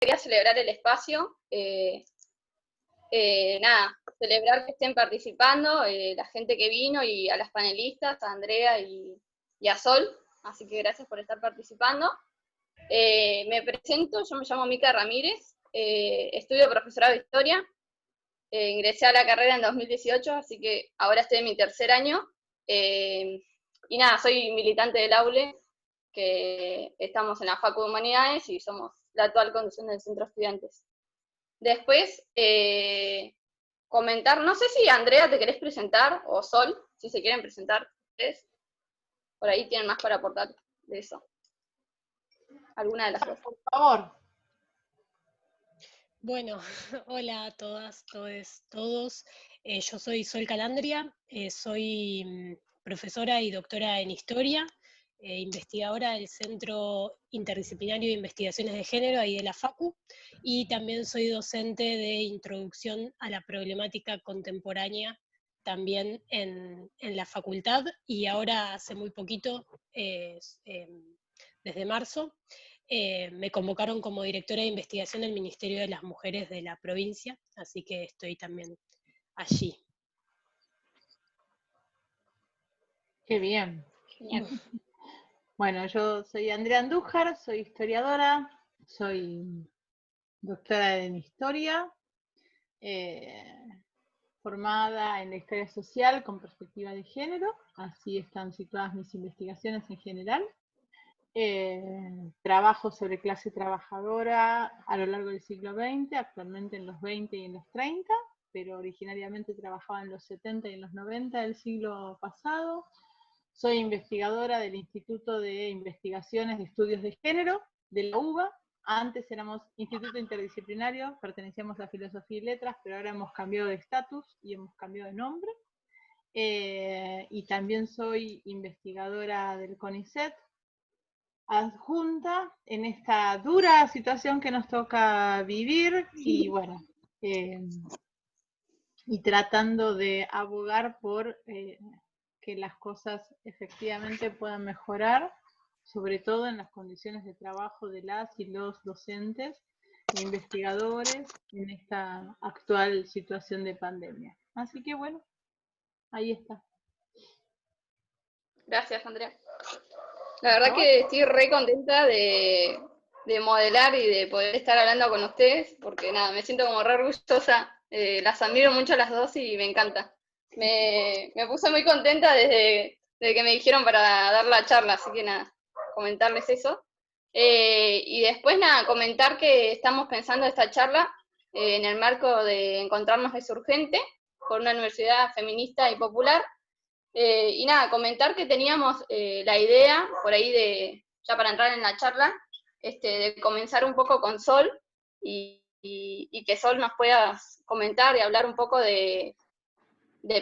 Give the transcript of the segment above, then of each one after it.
quería celebrar el espacio. Nada, celebrar que estén participando, la gente que vino y a las panelistas, a Andrea y a Sol, así que gracias por estar participando. Me presento, yo me llamo Mica Ramírez, estudio profesorado de Historia, ingresé a la carrera en 2018, así que ahora estoy en mi tercer año, y nada, soy militante del AULE, que estamos en la Facu de Humanidades y somos la actual conducción del Centro de Estudiantes. Después, comentar, no sé si Andrea te querés presentar, o Sol, si se quieren presentar ustedes, por ahí tienen más para aportar de eso. Alguna de las dos. Por favor. Bueno, hola a todas, todos. Yo soy Sol Calandria, soy profesora y doctora en Historia, investigadora del Centro Interdisciplinario de Investigaciones de Género, ahí de la FACU, y también soy docente de Introducción a la Problemática Contemporánea, también en la facultad, y ahora hace muy poquito, desde marzo, me convocaron como directora de investigación del Ministerio de las Mujeres de la provincia, así que estoy también allí. Qué bien. Bueno, yo soy Andrea Andújar, soy historiadora, soy doctora en historia, formada en la historia social con perspectiva de género, así están situadas mis investigaciones en general. Trabajo sobre clase trabajadora a lo largo del siglo XX, actualmente en los 20 y en los 30, pero originariamente trabajaba en los 70 y en los 90 del siglo pasado. Soy investigadora del Instituto de Investigaciones de Estudios de Género, de la UBA. Antes éramos Instituto Interdisciplinario, pertenecíamos a Filosofía y Letras, pero ahora hemos cambiado de estatus y hemos cambiado de nombre. Y también soy investigadora del CONICET, adjunta en esta dura situación que nos toca vivir, y bueno, y tratando de abogar por que las cosas efectivamente puedan mejorar, sobre todo en las condiciones de trabajo de las y los docentes e investigadores en esta actual situación de pandemia. Así que bueno, ahí está. Gracias, Andrea. La verdad que estoy re contenta de modelar y de poder estar hablando con ustedes, porque nada, me siento como re orgullosa, las admiro mucho a las dos y me encanta. Me puse muy contenta desde que me dijeron para dar la charla, así que nada, comentarles eso. Y después nada, comentar que estamos pensando esta charla en el marco de Encontrarnos es Urgente, por una universidad feminista y popular. Y nada, comentar que teníamos la idea, por ahí ya para entrar en la charla, de comenzar un poco con Sol, y que Sol nos pueda comentar y hablar un poco de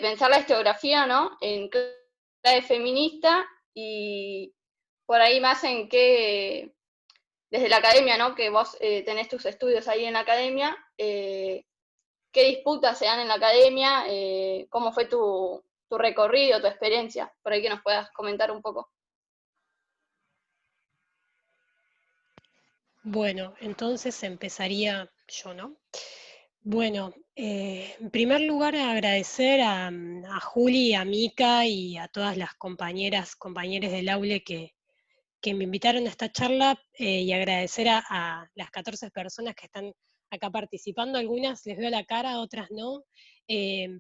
pensar la historiografía, ¿no? En clave feminista, y por ahí más en qué, desde la academia, ¿no? Que vos tenés tus estudios ahí en la academia, qué disputas se dan en la academia, cómo fue tu recorrido, tu experiencia, por ahí que nos puedas comentar un poco. Bueno, entonces empezaría yo, ¿no? Bueno, en primer lugar agradecer a Juli, a Mica y a todas las compañeros del aule que me invitaron a esta charla, y agradecer a las 14 personas que están acá participando. Algunas les veo la cara, otras no.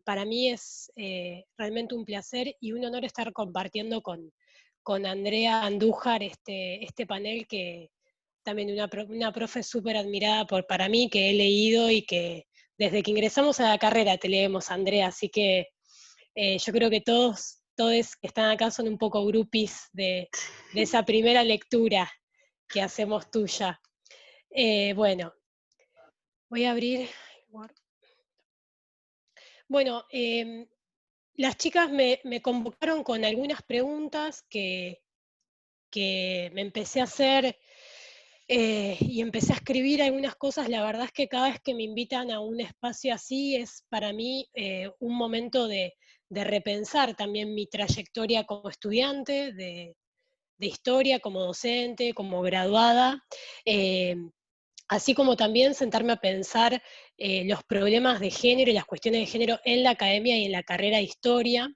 Para mí es realmente un placer y un honor estar compartiendo con Andrea Andújar este panel, que también una profe súper admirada para mí, que he leído y que desde que ingresamos a la carrera te leemos, Andrea, así que yo creo que todos que están acá son un poco groupies de esa primera lectura que hacemos tuya. Bueno, voy a abrir. Bueno, las chicas me convocaron con algunas preguntas que me empecé a hacer, y empecé a escribir algunas cosas. La verdad es que cada vez que me invitan a un espacio así es para mí un momento de repensar también mi trayectoria como estudiante de historia, como docente, como graduada, así como también sentarme a pensar los problemas de género y las cuestiones de género en la academia y en la carrera de historia.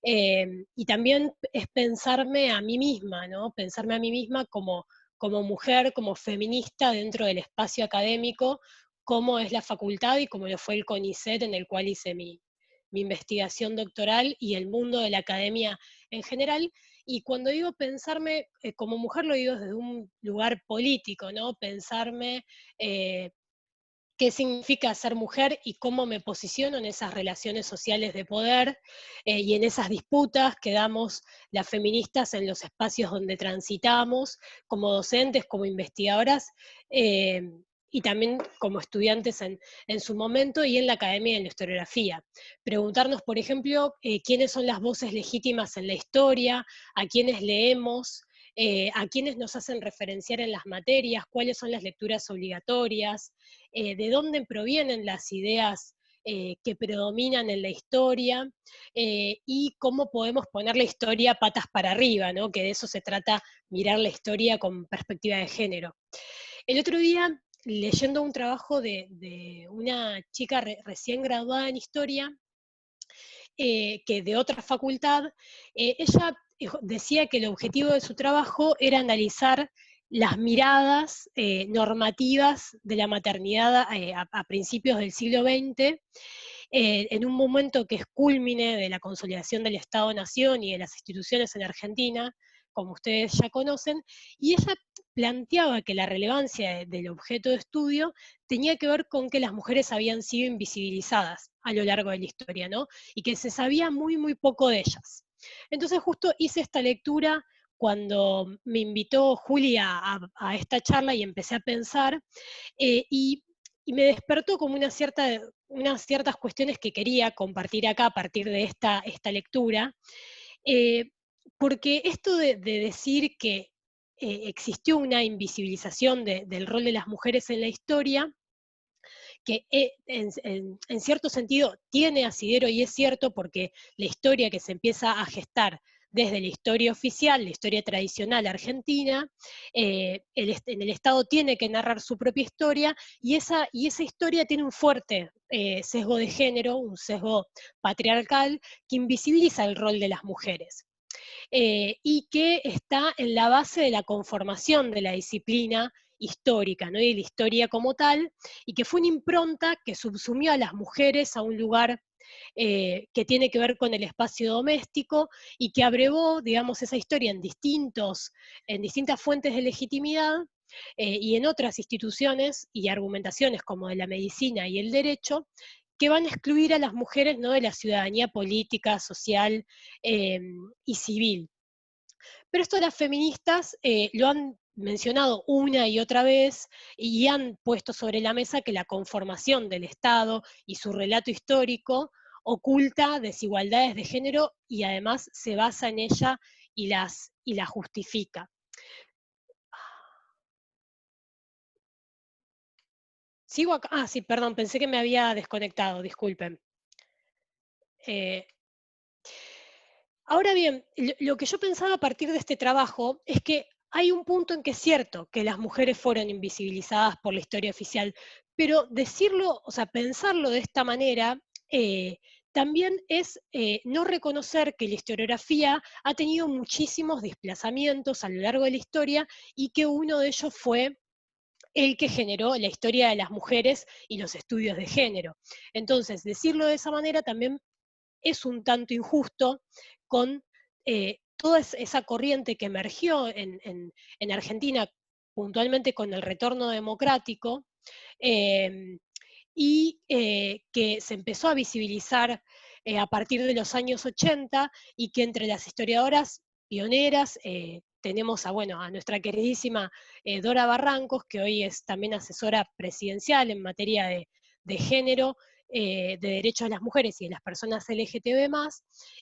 Y también es pensarme a mí misma, ¿no? Pensarme a mí misma como mujer, como feminista dentro del espacio académico, cómo es la facultad y cómo lo fue el CONICET en el cual hice mi investigación doctoral y el mundo de la academia en general. Y cuando digo pensarme como mujer, lo digo desde un lugar político, ¿no? Pensarme qué significa ser mujer y cómo me posiciono en esas relaciones sociales de poder y en esas disputas que damos las feministas en los espacios donde transitamos, como docentes, como investigadoras, eh, y también como estudiantes en su momento y en la academia de la historiografía. Preguntarnos, por ejemplo, quiénes son las voces legítimas en la historia, a quiénes leemos, a quiénes nos hacen referenciar en las materias, cuáles son las lecturas obligatorias, de dónde provienen las ideas que predominan en la historia y cómo podemos poner la historia patas para arriba, ¿no? Que de eso se trata, mirar la historia con perspectiva de género. El otro día, leyendo un trabajo de una chica recién graduada en historia, que de otra facultad, ella decía que el objetivo de su trabajo era analizar las miradas normativas de la maternidad a principios del siglo XX, en un momento que es cúlmine de la consolidación del Estado-Nación y de las instituciones en Argentina, como ustedes ya conocen, y ella planteaba que la relevancia del objeto de estudio tenía que ver con que las mujeres habían sido invisibilizadas a lo largo de la historia, ¿no? Y que se sabía muy, muy poco de ellas. Entonces justo hice esta lectura cuando me invitó Julia a esta charla y empecé a pensar, y me despertó como unas ciertas cuestiones que quería compartir acá a partir de esta lectura, eh, porque esto de decir que existió una invisibilización del rol de las mujeres en la historia, que en cierto sentido tiene asidero y es cierto porque la historia que se empieza a gestar desde la historia oficial, la historia tradicional argentina, en el Estado tiene que narrar su propia historia y esa historia tiene un fuerte sesgo de género, un sesgo patriarcal que invisibiliza el rol de las mujeres. Y que está en la base de la conformación de la disciplina histórica, ¿no? Y de la historia como tal, y que fue una impronta que subsumió a las mujeres a un lugar que tiene que ver con el espacio doméstico y que abrevó, digamos, esa historia en distintas fuentes de legitimidad y en otras instituciones y argumentaciones como de la medicina y el derecho, que van a excluir a las mujeres, ¿no?, de la ciudadanía política, social y civil. Pero esto las feministas lo han mencionado una y otra vez y han puesto sobre la mesa que la conformación del Estado y su relato histórico oculta desigualdades de género y además se basa en ella y la justifica. ¿Sigo acá? Ah, sí, perdón, pensé que me había desconectado, disculpen. Ahora bien, lo que yo pensaba a partir de este trabajo es que hay un punto en que es cierto que las mujeres fueron invisibilizadas por la historia oficial, pero decirlo, o sea, pensarlo de esta manera, también es no reconocer que la historiografía ha tenido muchísimos desplazamientos a lo largo de la historia y que uno de ellos fue el que generó la historia de las mujeres y los estudios de género. Entonces, decirlo de esa manera también es un tanto injusto con toda esa corriente que emergió en Argentina, puntualmente con el retorno democrático, eh, y que se empezó a visibilizar a partir de los años 80 y que entre las historiadoras pioneras tenemos a nuestra queridísima Dora Barrancos, que hoy es también asesora presidencial en materia de género, de derechos de las mujeres y de las personas LGTB+,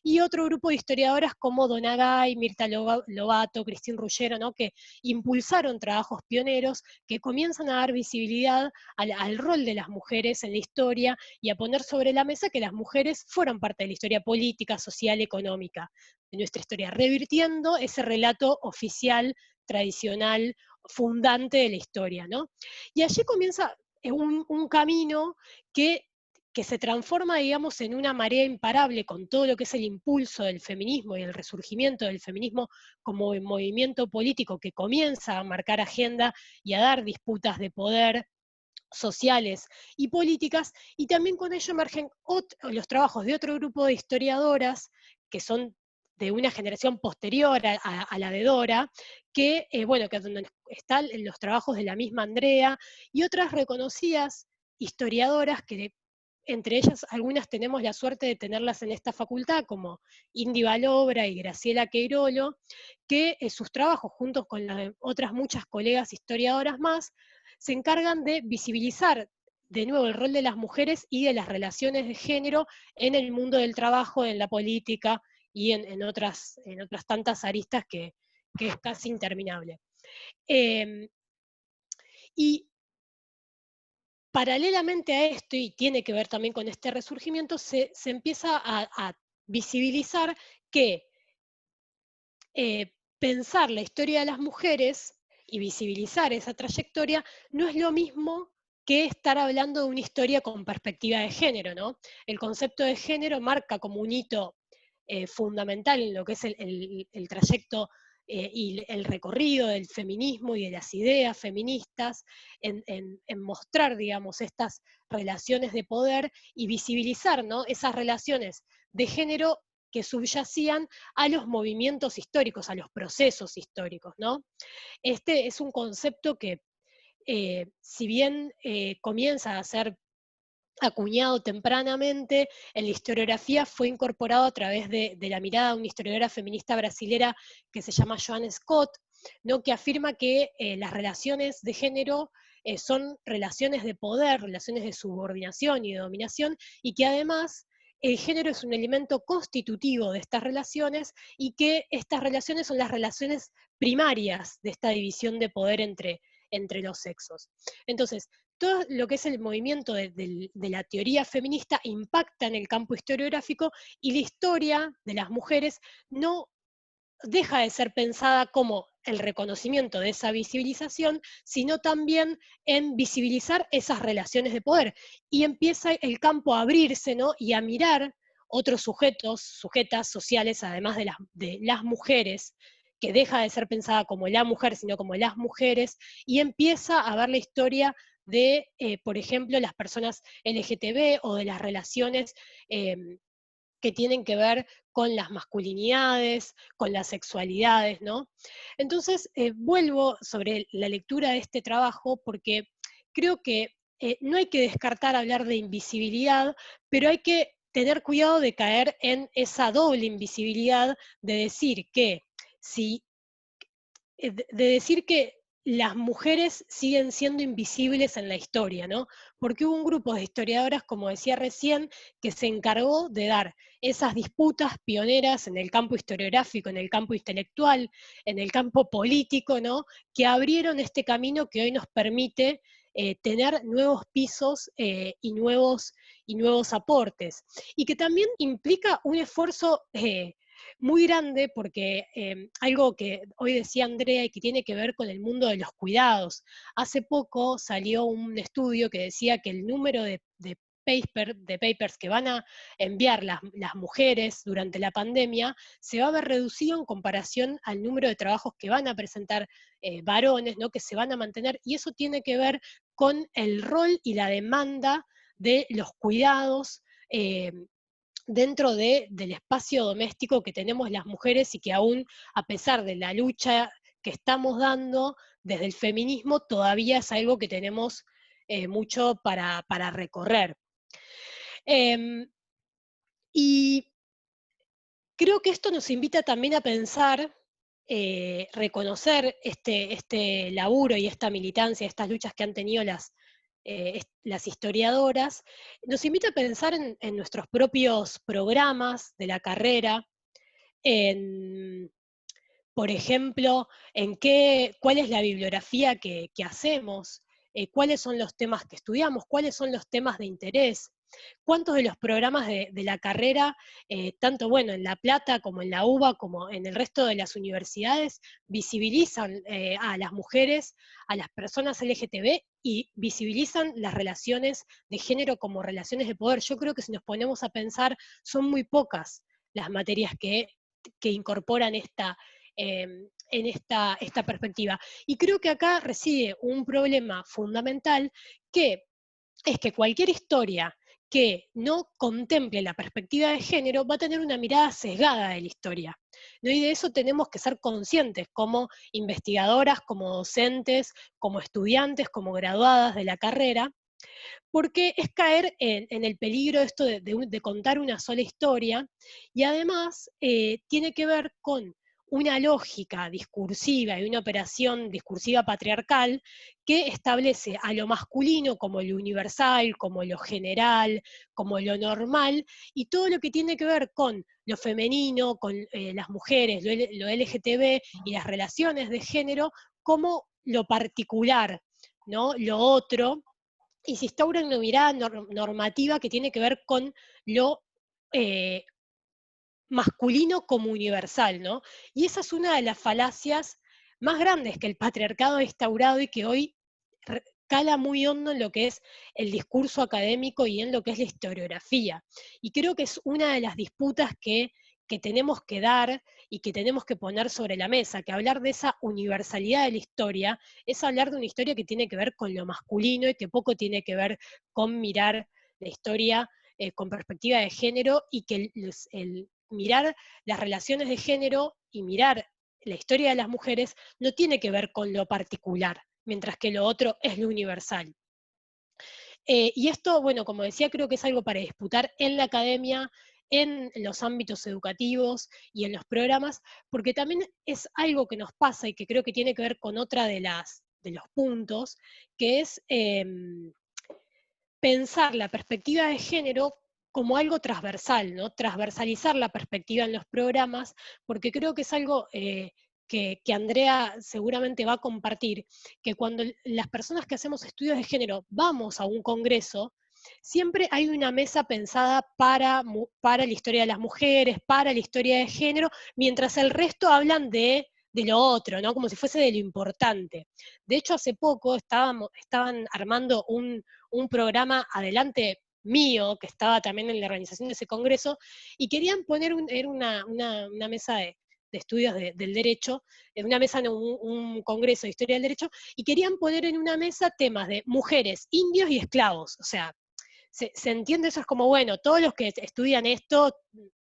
y otro grupo de historiadoras como Donna Gay, Mirta Lobato, Cristín Ruggero, ¿no?, que impulsaron trabajos pioneros que comienzan a dar visibilidad al rol de las mujeres en la historia y a poner sobre la mesa que las mujeres fueron parte de la historia política, social, económica de nuestra historia, revirtiendo ese relato oficial tradicional fundante de la historia, ¿no? Y allí comienza un camino que se transforma, digamos, en una marea imparable con todo lo que es el impulso del feminismo y el resurgimiento del feminismo como movimiento político que comienza a marcar agenda y a dar disputas de poder sociales y políticas, y también con ello emergen los trabajos de otro grupo de historiadoras que son de una generación posterior a la de Dora, que, bueno, que donde están los trabajos de la misma Andrea y otras reconocidas historiadoras que entre ellas algunas tenemos la suerte de tenerlas en esta facultad, como Indy Valobra y Graciela Queirolo, que sus trabajos, juntos con otras muchas colegas historiadoras más, se encargan de visibilizar de nuevo el rol de las mujeres y de las relaciones de género en el mundo del trabajo, en la política y en otras tantas aristas que es casi interminable. Y paralelamente a esto, y tiene que ver también con este resurgimiento, se empieza a visibilizar que pensar la historia de las mujeres y visibilizar esa trayectoria no es lo mismo que estar hablando de una historia con perspectiva de género, ¿no? El concepto de género marca como un hito fundamental en lo que es el trayecto y el recorrido del feminismo y de las ideas feministas, en mostrar, digamos, estas relaciones de poder y visibilizar, ¿no?, esas relaciones de género que subyacían a los movimientos históricos, a los procesos históricos, ¿no? Este es un concepto que, si bien comienza a ser acuñado tempranamente, en la historiografía fue incorporado a través de la mirada de una historiadora feminista brasilera que se llama Joanne Scott, ¿no?, que afirma que las relaciones de género son relaciones de poder, relaciones de subordinación y de dominación, y que además el género es un elemento constitutivo de estas relaciones y que estas relaciones son las relaciones primarias de esta división de poder entre los sexos. Entonces, todo lo que es el movimiento de la teoría feminista impacta en el campo historiográfico y la historia de las mujeres no deja de ser pensada como el reconocimiento de esa visibilización, sino también en visibilizar esas relaciones de poder. Y empieza el campo a abrirse, ¿no?, y a mirar otros sujetos, sujetas sociales, además de las mujeres, que deja de ser pensada como la mujer, sino como las mujeres, y empieza a ver la historia de, por ejemplo, las personas LGTB o de las relaciones que tienen que ver con las masculinidades, con las sexualidades, ¿no? Entonces, vuelvo sobre la lectura de este trabajo porque creo que no hay que descartar hablar de invisibilidad, pero hay que tener cuidado de caer en esa doble invisibilidad de decir que si de decir que las mujeres siguen siendo invisibles en la historia, ¿no? Porque hubo un grupo de historiadoras, como decía recién, que se encargó de dar esas disputas pioneras en el campo historiográfico, en el campo intelectual, en el campo político, ¿no?, que abrieron este camino que hoy nos permite tener nuevos pisos y nuevos aportes. Y que también implica un esfuerzo muy grande, porque algo que hoy decía Andrea y que tiene que ver con el mundo de los cuidados. Hace poco salió un estudio que decía que el número de papers que van a enviar las mujeres durante la pandemia se va a ver reducido en comparación al número de trabajos que van a presentar varones, ¿no?, que se van a mantener, y eso tiene que ver con el rol y la demanda de los cuidados dentro del espacio doméstico que tenemos las mujeres y que aún, a pesar de la lucha que estamos dando desde el feminismo, todavía es algo que tenemos mucho para recorrer. Y creo que esto nos invita también a pensar, reconocer este laburo y esta militancia, estas luchas que han tenido las historiadoras, nos invita a pensar en nuestros propios programas de la carrera, por ejemplo, cuál es la bibliografía que hacemos, cuáles son los temas que estudiamos, cuáles son los temas de interés. ¿Cuántos de los programas de la carrera, tanto bueno en La Plata como en la UBA, como en el resto de las universidades, visibilizan a las mujeres, a las personas LGTB y visibilizan las relaciones de género como relaciones de poder? Yo creo que si nos ponemos a pensar, son muy pocas las materias que incorporan esta perspectiva. Y creo que acá reside un problema fundamental, que es que cualquier historia que no contemple la perspectiva de género va a tener una mirada sesgada de la historia, ¿no? Y de eso tenemos que ser conscientes como investigadoras, como docentes, como estudiantes, como graduadas de la carrera, porque es caer en el peligro esto de contar una sola historia, y además tiene que ver con una lógica discursiva y una operación discursiva patriarcal que establece a lo masculino como lo universal, como lo general, como lo normal, y todo lo que tiene que ver con lo femenino, con las mujeres, lo LGTB y las relaciones de género como lo particular, ¿no? Lo otro, y se instaura una mirada normativa que tiene que ver con lo eh, masculino como universal, ¿no? Y esa es una de las falacias más grandes que el patriarcado ha instaurado y que hoy cala muy hondo en lo que es el discurso académico y en lo que es la historiografía. Y creo que es una de las disputas que tenemos que dar y que tenemos que poner sobre la mesa, que hablar de esa universalidad de la historia es hablar de una historia que tiene que ver con lo masculino y que poco tiene que ver con mirar la historia con perspectiva de género, y que el mirar las relaciones de género y mirar la historia de las mujeres no tiene que ver con lo particular, mientras que lo otro es lo universal. Y esto, bueno, como decía, creo que es algo para disputar en la academia, en los ámbitos educativos y en los programas, porque también es algo que nos pasa y que creo que tiene que ver con otra de los puntos, que es pensar la perspectiva de género como algo transversal, ¿no? Transversalizar la perspectiva en los programas, porque creo que es algo que Andrea seguramente va a compartir, que cuando las personas que hacemos estudios de género vamos a un congreso, siempre hay una mesa pensada para la historia de las mujeres, para la historia de género, mientras el resto hablan de lo otro, ¿no? Como si fuese de lo importante. De hecho, hace poco estaban armando un programa adelante mío, que estaba también en la organización de ese congreso, y querían poner era una mesa de estudios del derecho, en una mesa, no, un congreso de historia del derecho, y querían poner en una mesa temas de mujeres, indios y esclavos. O sea, se entiende eso, es como, bueno, todos los que estudian esto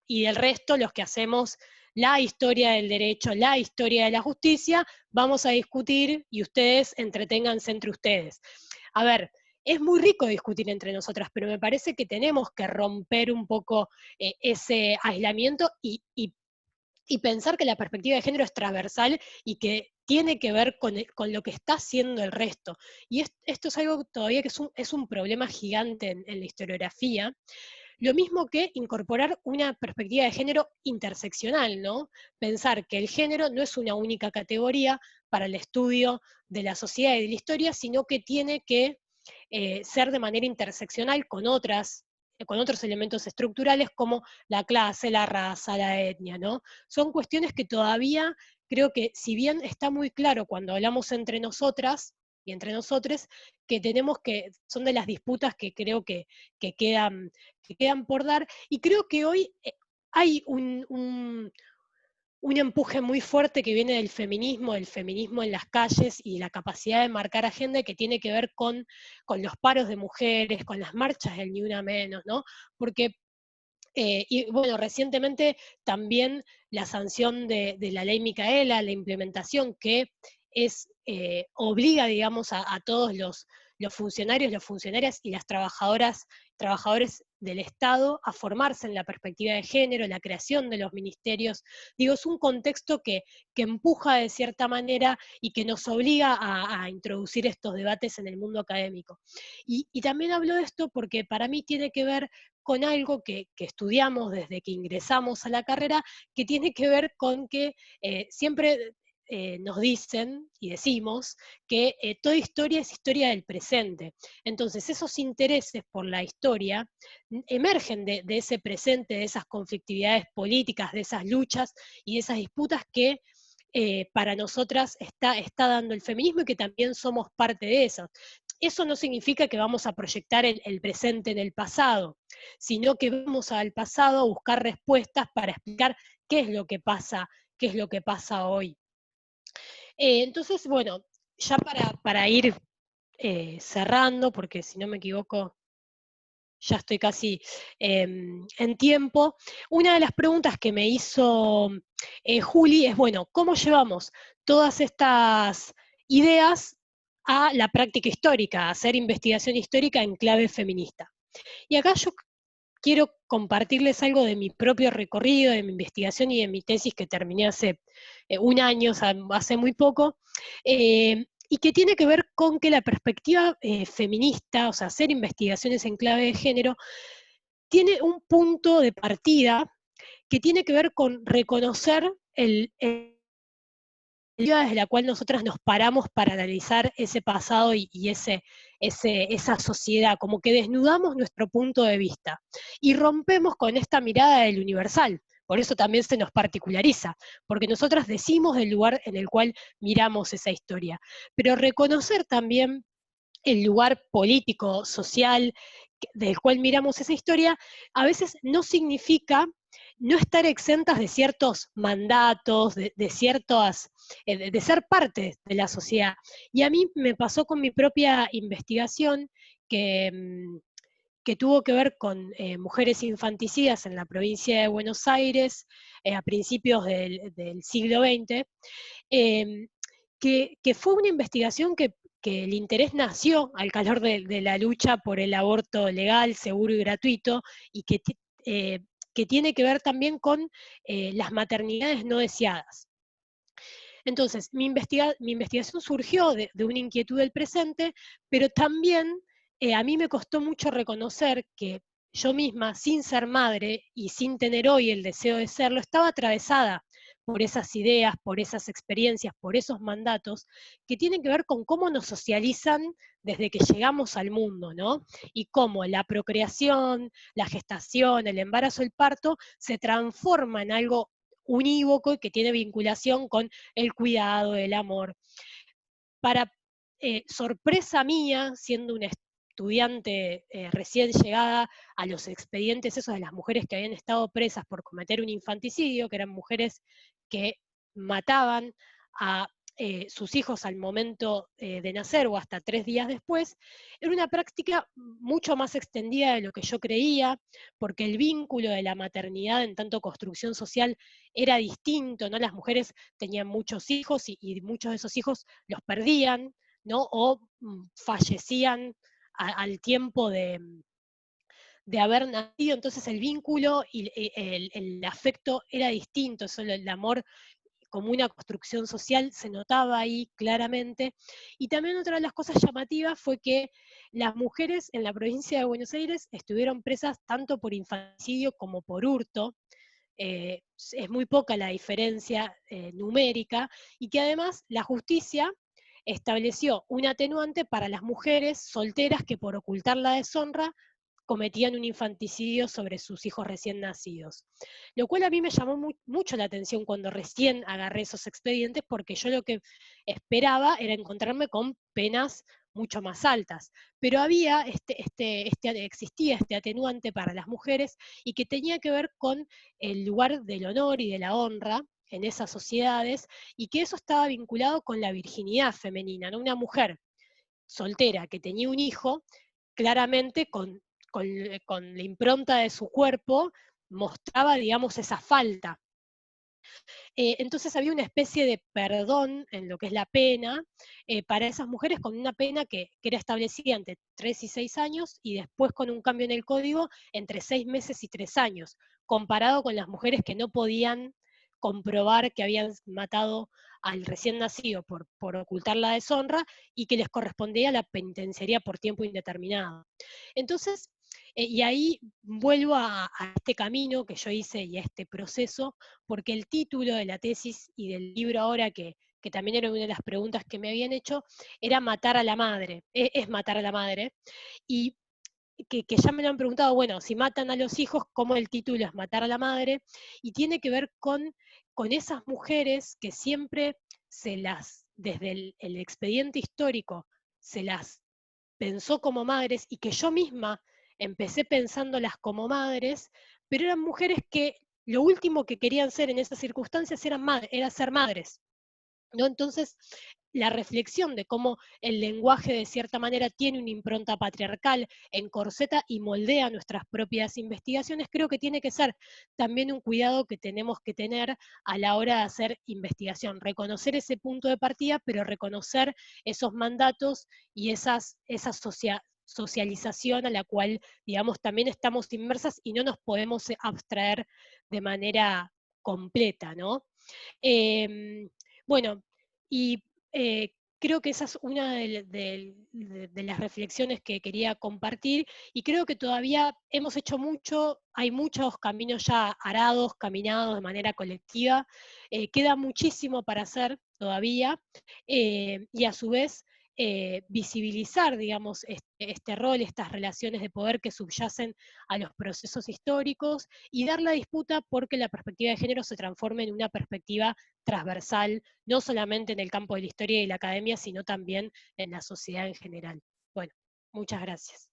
y el resto, los que hacemos la historia del derecho, la historia de la justicia, vamos a discutir y ustedes entreténganse entre ustedes. A ver, es muy rico discutir entre nosotras, pero me parece que tenemos que romper un poco ese aislamiento y pensar que la perspectiva de género es transversal y que tiene que ver con lo que está haciendo el resto. Y esto es algo todavía que es un problema gigante en la historiografía. Lo mismo que incorporar una perspectiva de género interseccional, ¿no? Pensar que el género no es una única categoría para el estudio de la sociedad y de la historia, sino que tiene que ser de manera interseccional con otros elementos estructurales como la clase, la raza, la etnia, ¿no? Son cuestiones que todavía creo que, si bien está muy claro cuando hablamos entre nosotras y entre nosotros, que son de las disputas que creo que quedan, que quedan por dar, y creo que hoy hay un empuje muy fuerte que viene del feminismo en las calles y la capacidad de marcar agenda, que tiene que ver con los paros de mujeres, con las marchas del Ni Una Menos, ¿no? Porque y bueno, recientemente también la sanción de la ley Micaela, la implementación que obliga, digamos, a todos los funcionarios, las funcionarias y las trabajadores del Estado a formarse en la perspectiva de género, la creación de los ministerios. Digo, es un contexto que empuja de cierta manera y que nos obliga a introducir estos debates en el mundo académico. Y también hablo de esto porque para mí tiene que ver con algo que estudiamos desde que ingresamos a la carrera, que tiene que ver con que siempre nos dicen y decimos que toda historia es historia del presente. Entonces, esos intereses por la historia emergen de ese presente, de esas conflictividades políticas, de esas luchas y de esas disputas que para nosotras está dando el feminismo y que también somos parte de eso. Eso no significa que vamos a proyectar el presente en el pasado, sino que vamos al pasado a buscar respuestas para explicar qué es lo que pasa hoy. Entonces, bueno, ya para ir cerrando, porque si no me equivoco, ya estoy casi en tiempo, una de las preguntas que me hizo Juli es, bueno, ¿cómo llevamos todas estas ideas a la práctica histórica, a hacer investigación histórica en clave feminista? Y acá yo quiero compartirles algo de mi propio recorrido, de mi investigación y de mi tesis que terminé hace un año, o sea, hace muy poco, y que tiene que ver con que la perspectiva feminista, o sea, hacer investigaciones en clave de género, tiene un punto de partida que tiene que ver con reconocer desde la cual nosotras nos paramos para analizar ese pasado y esa sociedad, como que desnudamos nuestro punto de vista y rompemos con esta mirada del universal. Por eso también se nos particulariza, porque nosotras decimos el lugar en el cual miramos esa historia, pero reconocer también el lugar político, social, del cual miramos esa historia, a veces no significa no estar exentas de ciertos mandatos, de ciertas, de ser parte de la sociedad. Y a mí me pasó con mi propia investigación que tuvo que ver con mujeres infanticidas en la provincia de Buenos Aires a principios del siglo XX, que fue una investigación que el interés nació al calor de la lucha por el aborto legal, seguro y gratuito, y que tiene que ver también con las maternidades no deseadas. Entonces, mi investigación surgió de una inquietud del presente, pero también a mí me costó mucho reconocer que yo misma, sin ser madre y sin tener hoy el deseo de serlo, estaba atravesada por esas ideas, por esas experiencias, por esos mandatos, que tienen que ver con cómo nos socializan desde que llegamos al mundo, ¿no? Y cómo la procreación, la gestación, el embarazo, el parto, se transforma en algo unívoco y que tiene vinculación con el cuidado, el amor. Para sorpresa mía, siendo una estudiante recién llegada a los expedientes esos de las mujeres que habían estado presas por cometer un infanticidio, que eran mujeres que mataban a sus hijos al momento de nacer o hasta 3 días después, era una práctica mucho más extendida de lo que yo creía, porque el vínculo de la maternidad en tanto construcción social era distinto, ¿no? Las mujeres tenían muchos hijos y muchos de esos hijos los perdían, ¿no? O fallecían al tiempo de haber nacido, entonces el vínculo y el afecto era distinto, solo el amor como una construcción social se notaba ahí claramente. Y también otra de las cosas llamativas fue que las mujeres en la provincia de Buenos Aires estuvieron presas tanto por infanticidio como por hurto, es muy poca la diferencia numérica, y que además la justicia estableció un atenuante para las mujeres solteras que por ocultar la deshonra cometían un infanticidio sobre sus hijos recién nacidos. Lo cual a mí me llamó mucho la atención cuando recién agarré esos expedientes, porque yo lo que esperaba era encontrarme con penas mucho más altas. Pero había existía este atenuante para las mujeres y que tenía que ver con el lugar del honor y de la honra en esas sociedades, y que eso estaba vinculado con la virginidad femenina, ¿no? Una mujer soltera que tenía un hijo, claramente con la impronta de su cuerpo, mostraba, digamos, esa falta. Entonces había una especie de perdón en lo que es la pena para esas mujeres, con una pena que era establecida entre 3 y 6 años, y después con un cambio en el código entre 6 meses y 3 años, comparado con las mujeres que no podían comprobar que habían matado al recién nacido por ocultar la deshonra, y que les correspondía la penitenciaría por tiempo indeterminado. Entonces, y ahí vuelvo a este camino que yo hice y a este proceso, porque el título de la tesis y del libro ahora que que también era una de las preguntas que me habían hecho, era matar a la madre, es matar a la madre, y que ya me lo han preguntado, bueno, si matan a los hijos, ¿cómo el título es matar a la madre? Y tiene que ver con esas mujeres que siempre desde el expediente histórico, se las pensó como madres y que yo misma empecé pensándolas como madres, pero eran mujeres que lo último que querían ser en esas circunstancias era ser madres, ¿no? Entonces, la reflexión de cómo el lenguaje de cierta manera tiene una impronta patriarcal, encorseta y moldea nuestras propias investigaciones, creo que tiene que ser también un cuidado que tenemos que tener a la hora de hacer investigación, reconocer ese punto de partida, pero reconocer esos mandatos y esa socialización a la cual, digamos, también estamos inmersas y no nos podemos abstraer de manera completa, ¿no? Bueno, y creo que esa es una de las reflexiones que quería compartir, y creo que todavía hemos hecho mucho, hay muchos caminos ya arados, caminados de manera colectiva, queda muchísimo para hacer todavía, y a su vez visibilizar, digamos, este rol, estas relaciones de poder que subyacen a los procesos históricos, y dar la disputa porque la perspectiva de género se transforme en una perspectiva transversal, no solamente en el campo de la historia y la academia, sino también en la sociedad en general. Bueno, muchas gracias.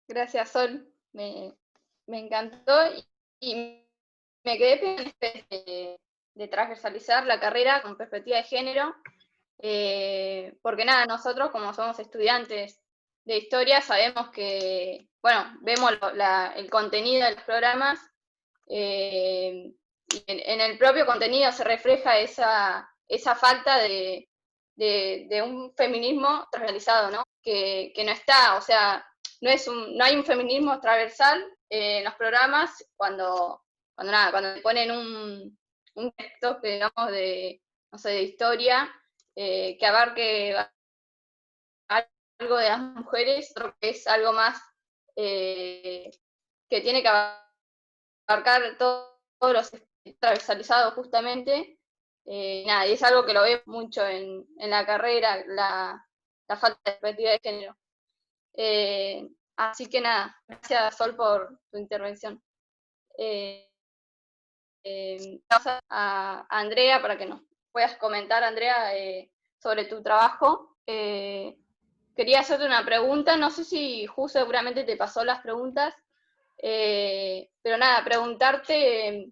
Gracias, Sol. Me encantó y me quedé pensando de transversalizar la carrera con perspectiva de género, porque nada, nosotros como somos estudiantes de historia sabemos que, bueno, vemos el contenido de los programas, y en el propio contenido se refleja esa falta de un feminismo transversalizado, ¿no? Que no está, o sea, no hay un feminismo transversal en los programas cuando ponen un texto, digamos, no sé, de historia, que abarque algo de las mujeres, creo que es algo más, que tiene que abarcar todos los transversalizados justamente. Nada, y es algo que lo veo mucho en la carrera, la falta de perspectiva de género. Así que nada, gracias Sol por tu intervención. Vamos a Andrea para que nos puedas comentar, Andrea, sobre tu trabajo. Quería hacerte una pregunta, no sé si Ju seguramente te pasó las preguntas, pero nada, preguntarte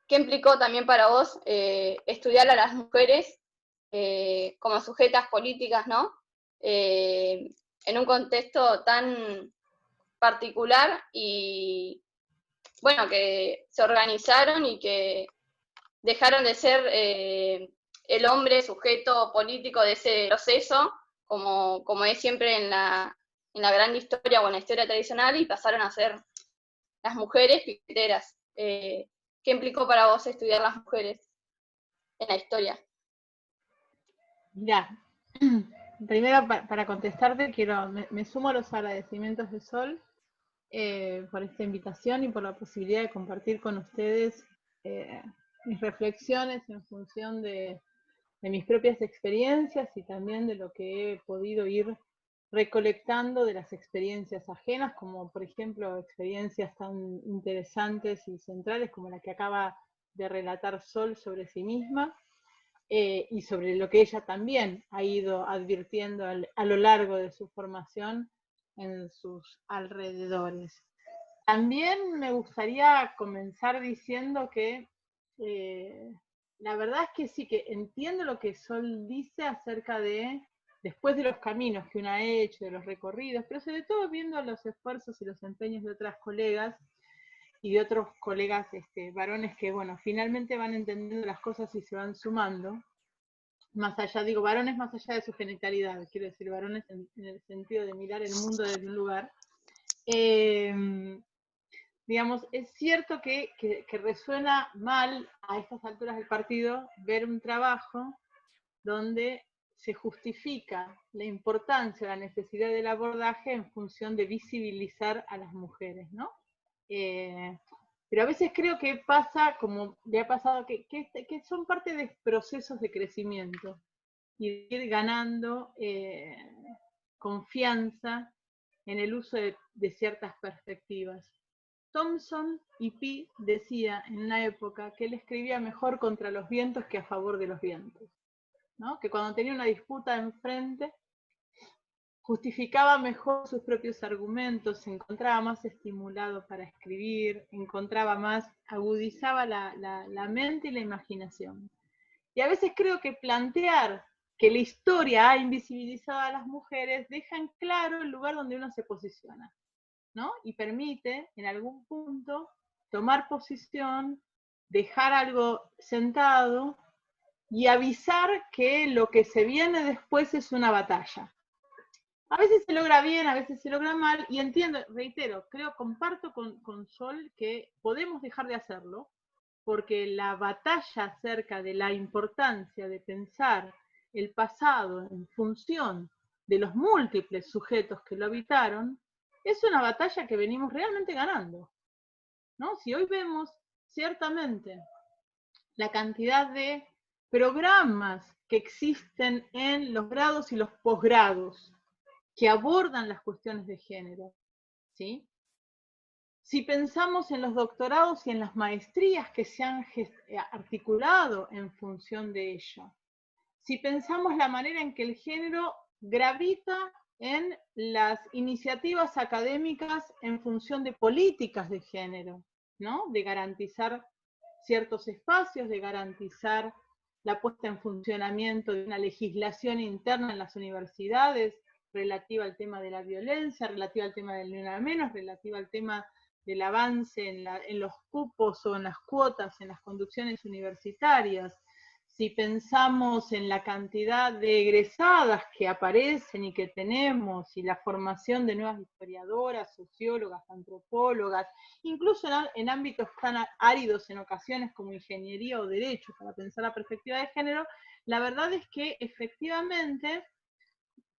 qué implicó también para vos estudiar a las mujeres como sujetas políticas, ¿no? En un contexto tan particular y, bueno, que se organizaron y que dejaron de ser el hombre sujeto político de ese proceso, como es siempre en la gran historia o en la historia tradicional, y pasaron a ser las mujeres piqueteras. ¿Qué implicó para vos estudiar las mujeres en la historia? Mirá, primero para contestarte, me sumo a los agradecimientos de Sol por esta invitación y por la posibilidad de compartir con ustedes mis reflexiones en función de mis propias experiencias y también de lo que he podido ir recolectando de las experiencias ajenas, como por ejemplo experiencias tan interesantes y centrales como la que acaba de relatar Sol sobre sí misma, y sobre lo que ella también ha ido advirtiendo a lo largo de su formación en sus alrededores. También me gustaría comenzar diciendo que la verdad es que sí, que entiendo lo que Sol dice acerca de, después de los caminos que uno ha hecho, de los recorridos, pero sobre todo viendo los esfuerzos y los empeños de otras colegas y de otros colegas varones que, bueno, finalmente van entendiendo las cosas y se van sumando, más allá, digo, varones más allá de su genitalidad, quiero decir, varones en el sentido de mirar el mundo desde un lugar. Digamos, es cierto que resuena mal a estas alturas del partido ver un trabajo donde se justifica la importancia, la necesidad del abordaje en función de visibilizar a las mujeres, ¿no? Pero a veces creo que pasa, como le ha pasado, que son parte de procesos de crecimiento y de ir ganando confianza en el uso de ciertas perspectivas. Thomson y Pi decía en una época que él escribía mejor contra los vientos que a favor de los vientos, ¿no? Que cuando tenía una disputa enfrente, justificaba mejor sus propios argumentos, se encontraba más estimulado para escribir, agudizaba la mente y la imaginación. Y a veces creo que plantear que la historia ha invisibilizado a las mujeres deja en claro el lugar donde uno se posiciona, ¿no? Y permite, en algún punto, tomar posición, dejar algo sentado y avisar que lo que se viene después es una batalla. A veces se logra bien, a veces se logra mal, y entiendo, reitero, comparto con Sol que podemos dejar de hacerlo, porque la batalla acerca de la importancia de pensar el pasado en función de los múltiples sujetos que lo habitaron, es una batalla que venimos realmente ganando, ¿no? Si hoy vemos ciertamente la cantidad de programas que existen en los grados y los posgrados que abordan las cuestiones de género, ¿sí? Si pensamos en los doctorados y en las maestrías que se han articulado en función de ello, si pensamos la manera en que el género gravita en las iniciativas académicas en función de políticas de género, ¿no? De garantizar ciertos espacios, de garantizar la puesta en funcionamiento de una legislación interna en las universidades relativa al tema de la violencia, relativa al tema del ni una menos, relativa al tema del avance en los cupos o en las cuotas en las conducciones universitarias. Si pensamos en la cantidad de egresadas que aparecen y que tenemos, y la formación de nuevas historiadoras, sociólogas, antropólogas, incluso en ámbitos tan áridos en ocasiones como ingeniería o derecho, para pensar la perspectiva de género, la verdad es que efectivamente,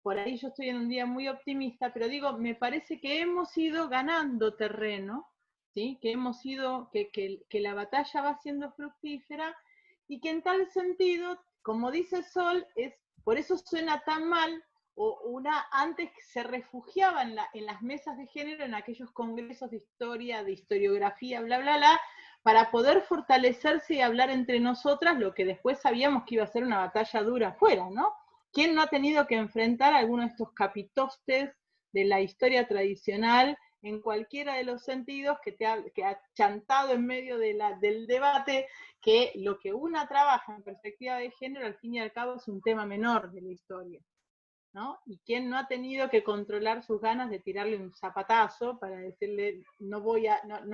por ahí yo estoy en un día muy optimista, pero digo, me parece que hemos ido ganando terreno, ¿sí? Que la batalla va siendo fructífera, y que en tal sentido, como dice Sol, por eso suena tan mal, antes se refugiaba en las mesas de género, en aquellos congresos de historia, de historiografía, bla, bla, bla, para poder fortalecerse y hablar entre nosotras lo que después sabíamos que iba a ser una batalla dura afuera, ¿no? ¿Quién no ha tenido que enfrentar alguno de estos capitostes de la historia tradicional en cualquiera de los sentidos que ha chantado en medio del debate que lo que una trabaja en perspectiva de género al fin y al cabo es un tema menor de la historia, ¿no? Y quién no ha tenido que controlar sus ganas de tirarle un zapatazo para decirle no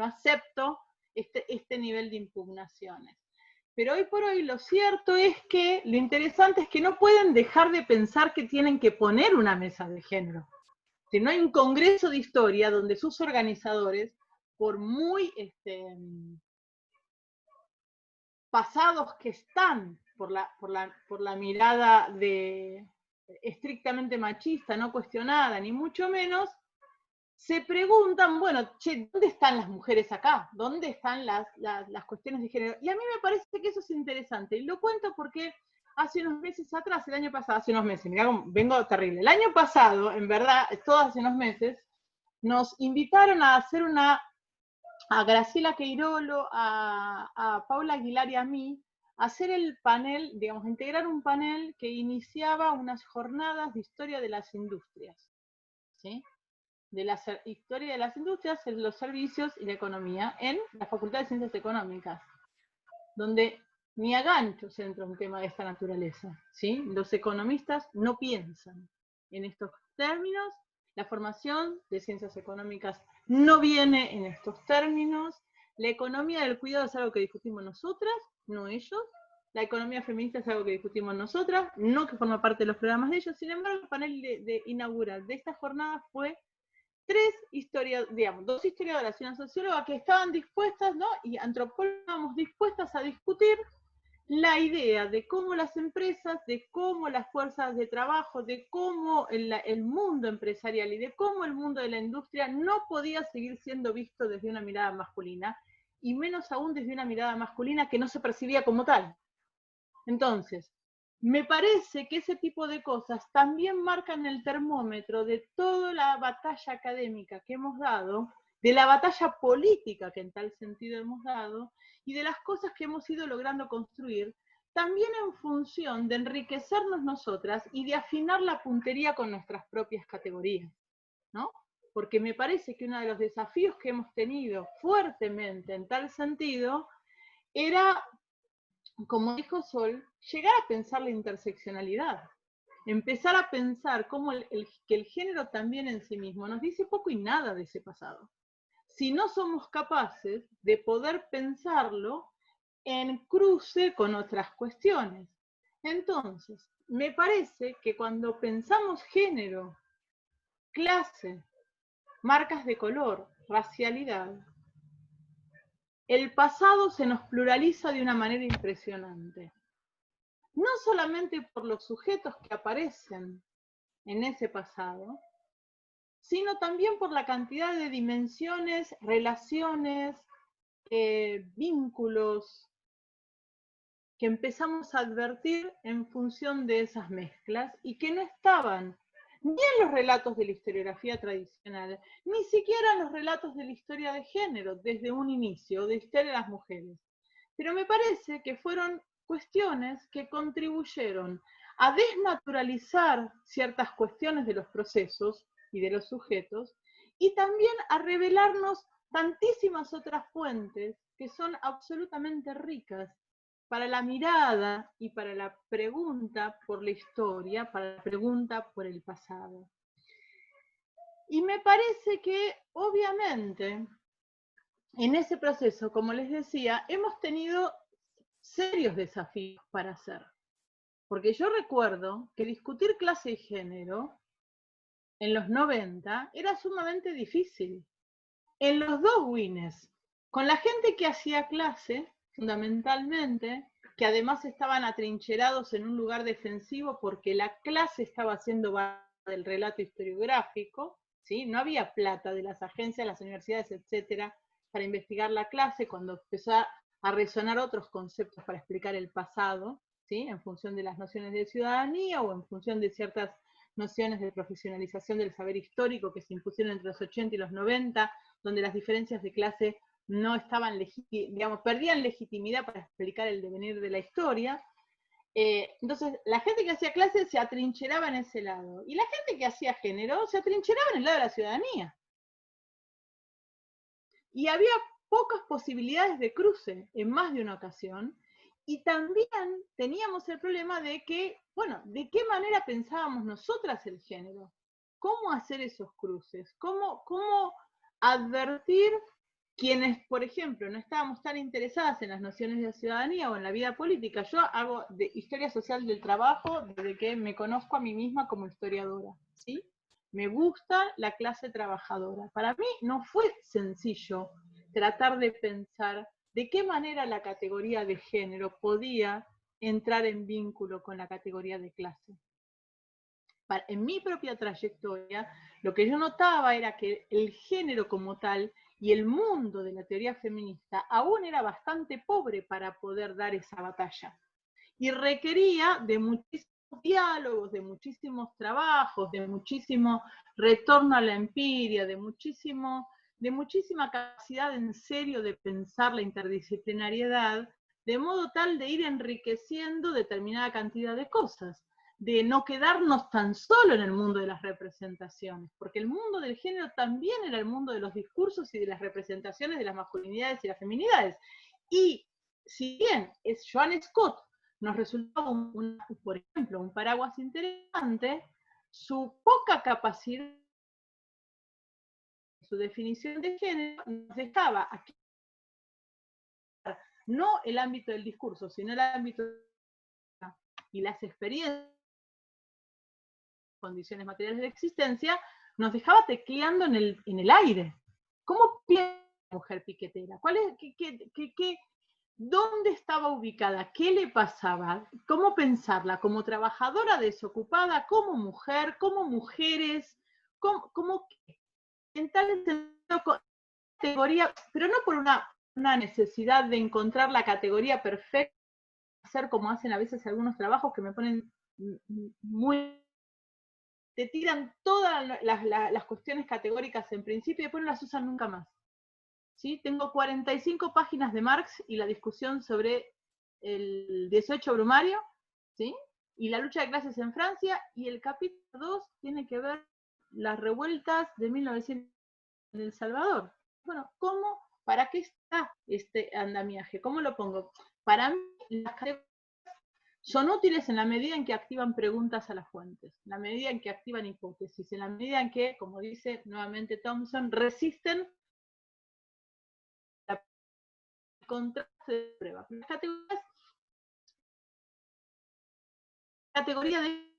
acepto este nivel de impugnaciones. Pero hoy por hoy lo cierto es que lo interesante es que no pueden dejar de pensar que tienen que poner una mesa de género. Si no hay un congreso de historia donde sus organizadores, por muy pasados que están por la mirada estrictamente machista, no cuestionada, ni mucho menos, se preguntan, bueno, che, ¿dónde están las mujeres acá? ¿Dónde están las cuestiones de género? Y a mí me parece que eso es interesante. Y lo cuento porque hace unos meses atrás, el año pasado, hace unos meses, mirá, vengo terrible. El año pasado, en verdad, todo hace unos meses, nos invitaron a hacer a Graciela Queirolo, a Paula Aguilar y a mí, a hacer el panel, digamos, integrar un panel que iniciaba unas jornadas de historia de las industrias, ¿sí? De la historia de las industrias, los servicios y la economía en la Facultad de Ciencias Económicas, donde ni a ganchos entra un tema de esta naturaleza, ¿sí? Los economistas no piensan en estos términos, la formación de ciencias económicas no viene en estos términos, la economía del cuidado es algo que discutimos nosotras, no ellos, la economía feminista es algo que discutimos nosotras, no que forma parte de los programas de ellos. Sin embargo, el panel inaugural de esta jornada fue dos historiadoras y una socióloga que estaban dispuestas, ¿no? Y antropólogas dispuestas a discutir la idea de cómo las empresas, de cómo las fuerzas de trabajo, de cómo el mundo empresarial y de cómo el mundo de la industria no podía seguir siendo visto desde una mirada masculina, y menos aún desde una mirada masculina que no se percibía como tal. Entonces, me parece que ese tipo de cosas también marcan el termómetro de toda la batalla académica que hemos dado, de la batalla política que en tal sentido hemos dado, y de las cosas que hemos ido logrando construir, también en función de enriquecernos nosotras y de afinar la puntería con nuestras propias categorías, ¿no? Porque me parece que uno de los desafíos que hemos tenido fuertemente en tal sentido era, como dijo Sol, llegar a pensar la interseccionalidad, empezar a pensar cómo que el género también en sí mismo nos dice poco y nada de ese pasado. Si no somos capaces de poder pensarlo en cruce con otras cuestiones. Entonces, me parece que cuando pensamos género, clase, marcas de color, racialidad, el pasado se nos pluraliza de una manera impresionante. No solamente por los sujetos que aparecen en ese pasado, sino también por la cantidad de dimensiones, relaciones, vínculos que empezamos a advertir en función de esas mezclas y que no estaban ni en los relatos de la historiografía tradicional, ni siquiera en los relatos de la historia de género desde un inicio, de historia de las mujeres. Pero me parece que fueron cuestiones que contribuyeron a desnaturalizar ciertas cuestiones de los procesos y de los sujetos, y también a revelarnos tantísimas otras fuentes que son absolutamente ricas para la mirada y para la pregunta por la historia, para la pregunta por el pasado. Y me parece que, obviamente, en ese proceso, como les decía, hemos tenido serios desafíos para hacer. Porque yo recuerdo que discutir clase y género en los 90 era sumamente difícil. En los dos wines, con la gente que hacía clase, fundamentalmente, que además estaban atrincherados en un lugar defensivo porque la clase estaba haciendo del relato historiográfico, ¿sí? No había plata de las agencias, las universidades, etcétera, para investigar la clase, cuando empezó a resonar otros conceptos para explicar el pasado, ¿sí? En función de las nociones de ciudadanía o en función de ciertas nociones de profesionalización del saber histórico que se impusieron entre los 80 y los 90, donde las diferencias de clase no estaban, digamos, perdían legitimidad para explicar el devenir de la historia. Entonces, la gente que hacía clase se atrincheraba en ese lado, y la gente que hacía género se atrincheraba en el lado de la ciudadanía. Y había pocas posibilidades de cruce en más de una ocasión, y también teníamos el problema de que, bueno, ¿de qué manera pensábamos nosotras el género? ¿Cómo hacer esos cruces? ¿Cómo advertir quienes, por ejemplo, no estábamos tan interesadas en las nociones de ciudadanía o en la vida política? Yo hago de historia social del trabajo desde que me conozco a mí misma como historiadora, ¿sí? Me gusta la clase trabajadora. Para mí no fue sencillo tratar de pensar de qué manera la categoría de género podía entrar en vínculo con la categoría de clase. En mi propia trayectoria, lo que yo notaba era que el género como tal y el mundo de la teoría feminista aún era bastante pobre para poder dar esa batalla. Y requería de muchísimos diálogos, de muchísimos trabajos, de muchísimo retorno a la empiria, de muchísima capacidad en serio de pensar la interdisciplinariedad, de modo tal de ir enriqueciendo determinada cantidad de cosas, de no quedarnos tan solo en el mundo de las representaciones, porque el mundo del género también era el mundo de los discursos y de las representaciones de las masculinidades y las feminidades. Y si bien es Joan Scott nos resultó, por ejemplo, un paraguas interesante, su poca capacidad, su definición de género, nos dejaba aquí no el ámbito del discurso, sino el ámbito y las experiencias, condiciones materiales de existencia, nos dejaba tecleando en el aire. ¿Cómo piensa la mujer piquetera? ¿Dónde estaba ubicada? ¿Qué le pasaba? ¿Cómo pensarla? ¿Como trabajadora desocupada? ¿Como mujer? ¿Como mujeres? ¿Cómo en tal categoría? Pero no por una una necesidad de encontrar la categoría perfecta, hacer como hacen a veces algunos trabajos que me ponen muy... te tiran todas las cuestiones categóricas en principio y después no las usan nunca más. ¿Sí? Tengo 45 páginas de Marx y la discusión sobre el 18 Brumario, ¿sí? Y la lucha de clases en Francia, y el capítulo 2 tiene que ver las revueltas de 1900 en El Salvador. Bueno, ¿cómo? ¿Para qué está este andamiaje? ¿Cómo lo pongo? Para mí, las categorías son útiles en la medida en que activan preguntas a las fuentes, en la medida en que activan hipótesis, en la medida en que, como dice nuevamente Thompson, resisten la contraste de prueba. Las categorías de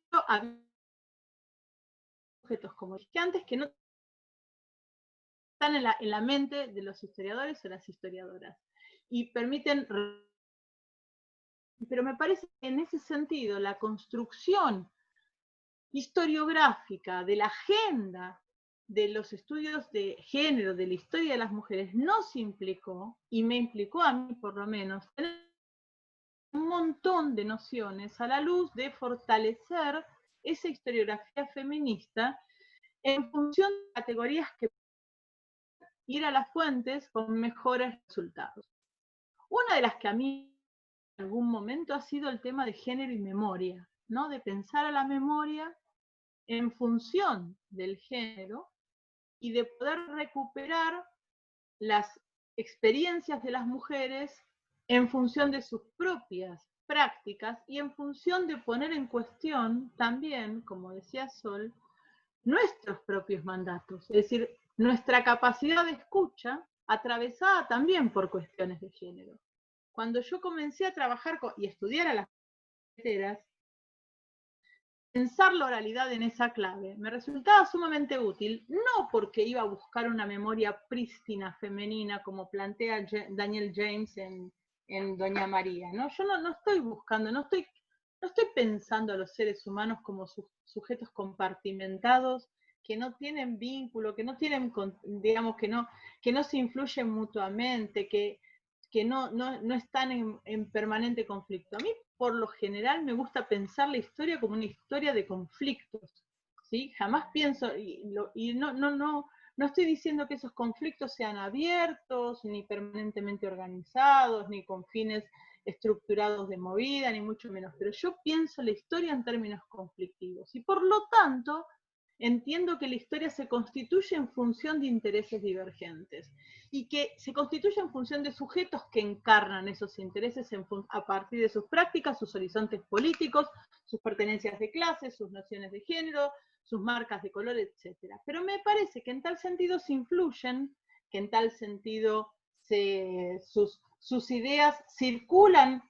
objetos, como dije antes, que no están en la mente de los historiadores o las historiadoras, y permiten... Pero me parece que en ese sentido la construcción historiográfica de la agenda de los estudios de género, de la historia de las mujeres, nos implicó, y me implicó a mí por lo menos, tener un montón de nociones a la luz de fortalecer esa historiografía feminista en función de categorías que ir a las fuentes con mejores resultados. Una de las que a mí en algún momento ha sido el tema de género y memoria, ¿no? De pensar a la memoria en función del género y de poder recuperar las experiencias de las mujeres en función de sus propias prácticas y en función de poner en cuestión también, como decía Sol, nuestros propios mandatos, es decir, nuestra capacidad de escucha atravesada también por cuestiones de género. Cuando yo comencé a trabajar y estudiar a las mujeres, pensar la oralidad en esa clave me resultaba sumamente útil, no porque iba a buscar una memoria prístina femenina como plantea Daniel James en Doña María, ¿no? Yo no estoy buscando, no estoy pensando a los seres humanos como sujetos compartimentados que no tienen vínculo, que no tienen, digamos, que no se influyen mutuamente, que no están en permanente conflicto. A mí, por lo general, me gusta pensar la historia como una historia de conflictos, ¿sí? Jamás pienso, y no estoy diciendo que esos conflictos sean abiertos, ni permanentemente organizados, ni con fines estructurados de movida, ni mucho menos, pero yo pienso la historia en términos conflictivos, y por lo tanto, entiendo que la historia se constituye en función de intereses divergentes y que se constituye en función de sujetos que encarnan esos intereses a partir de sus prácticas, sus horizontes políticos, sus pertenencias de clase, sus nociones de género, sus marcas de color, etc. Pero me parece que en tal sentido se influyen, que en tal sentido sus ideas circulan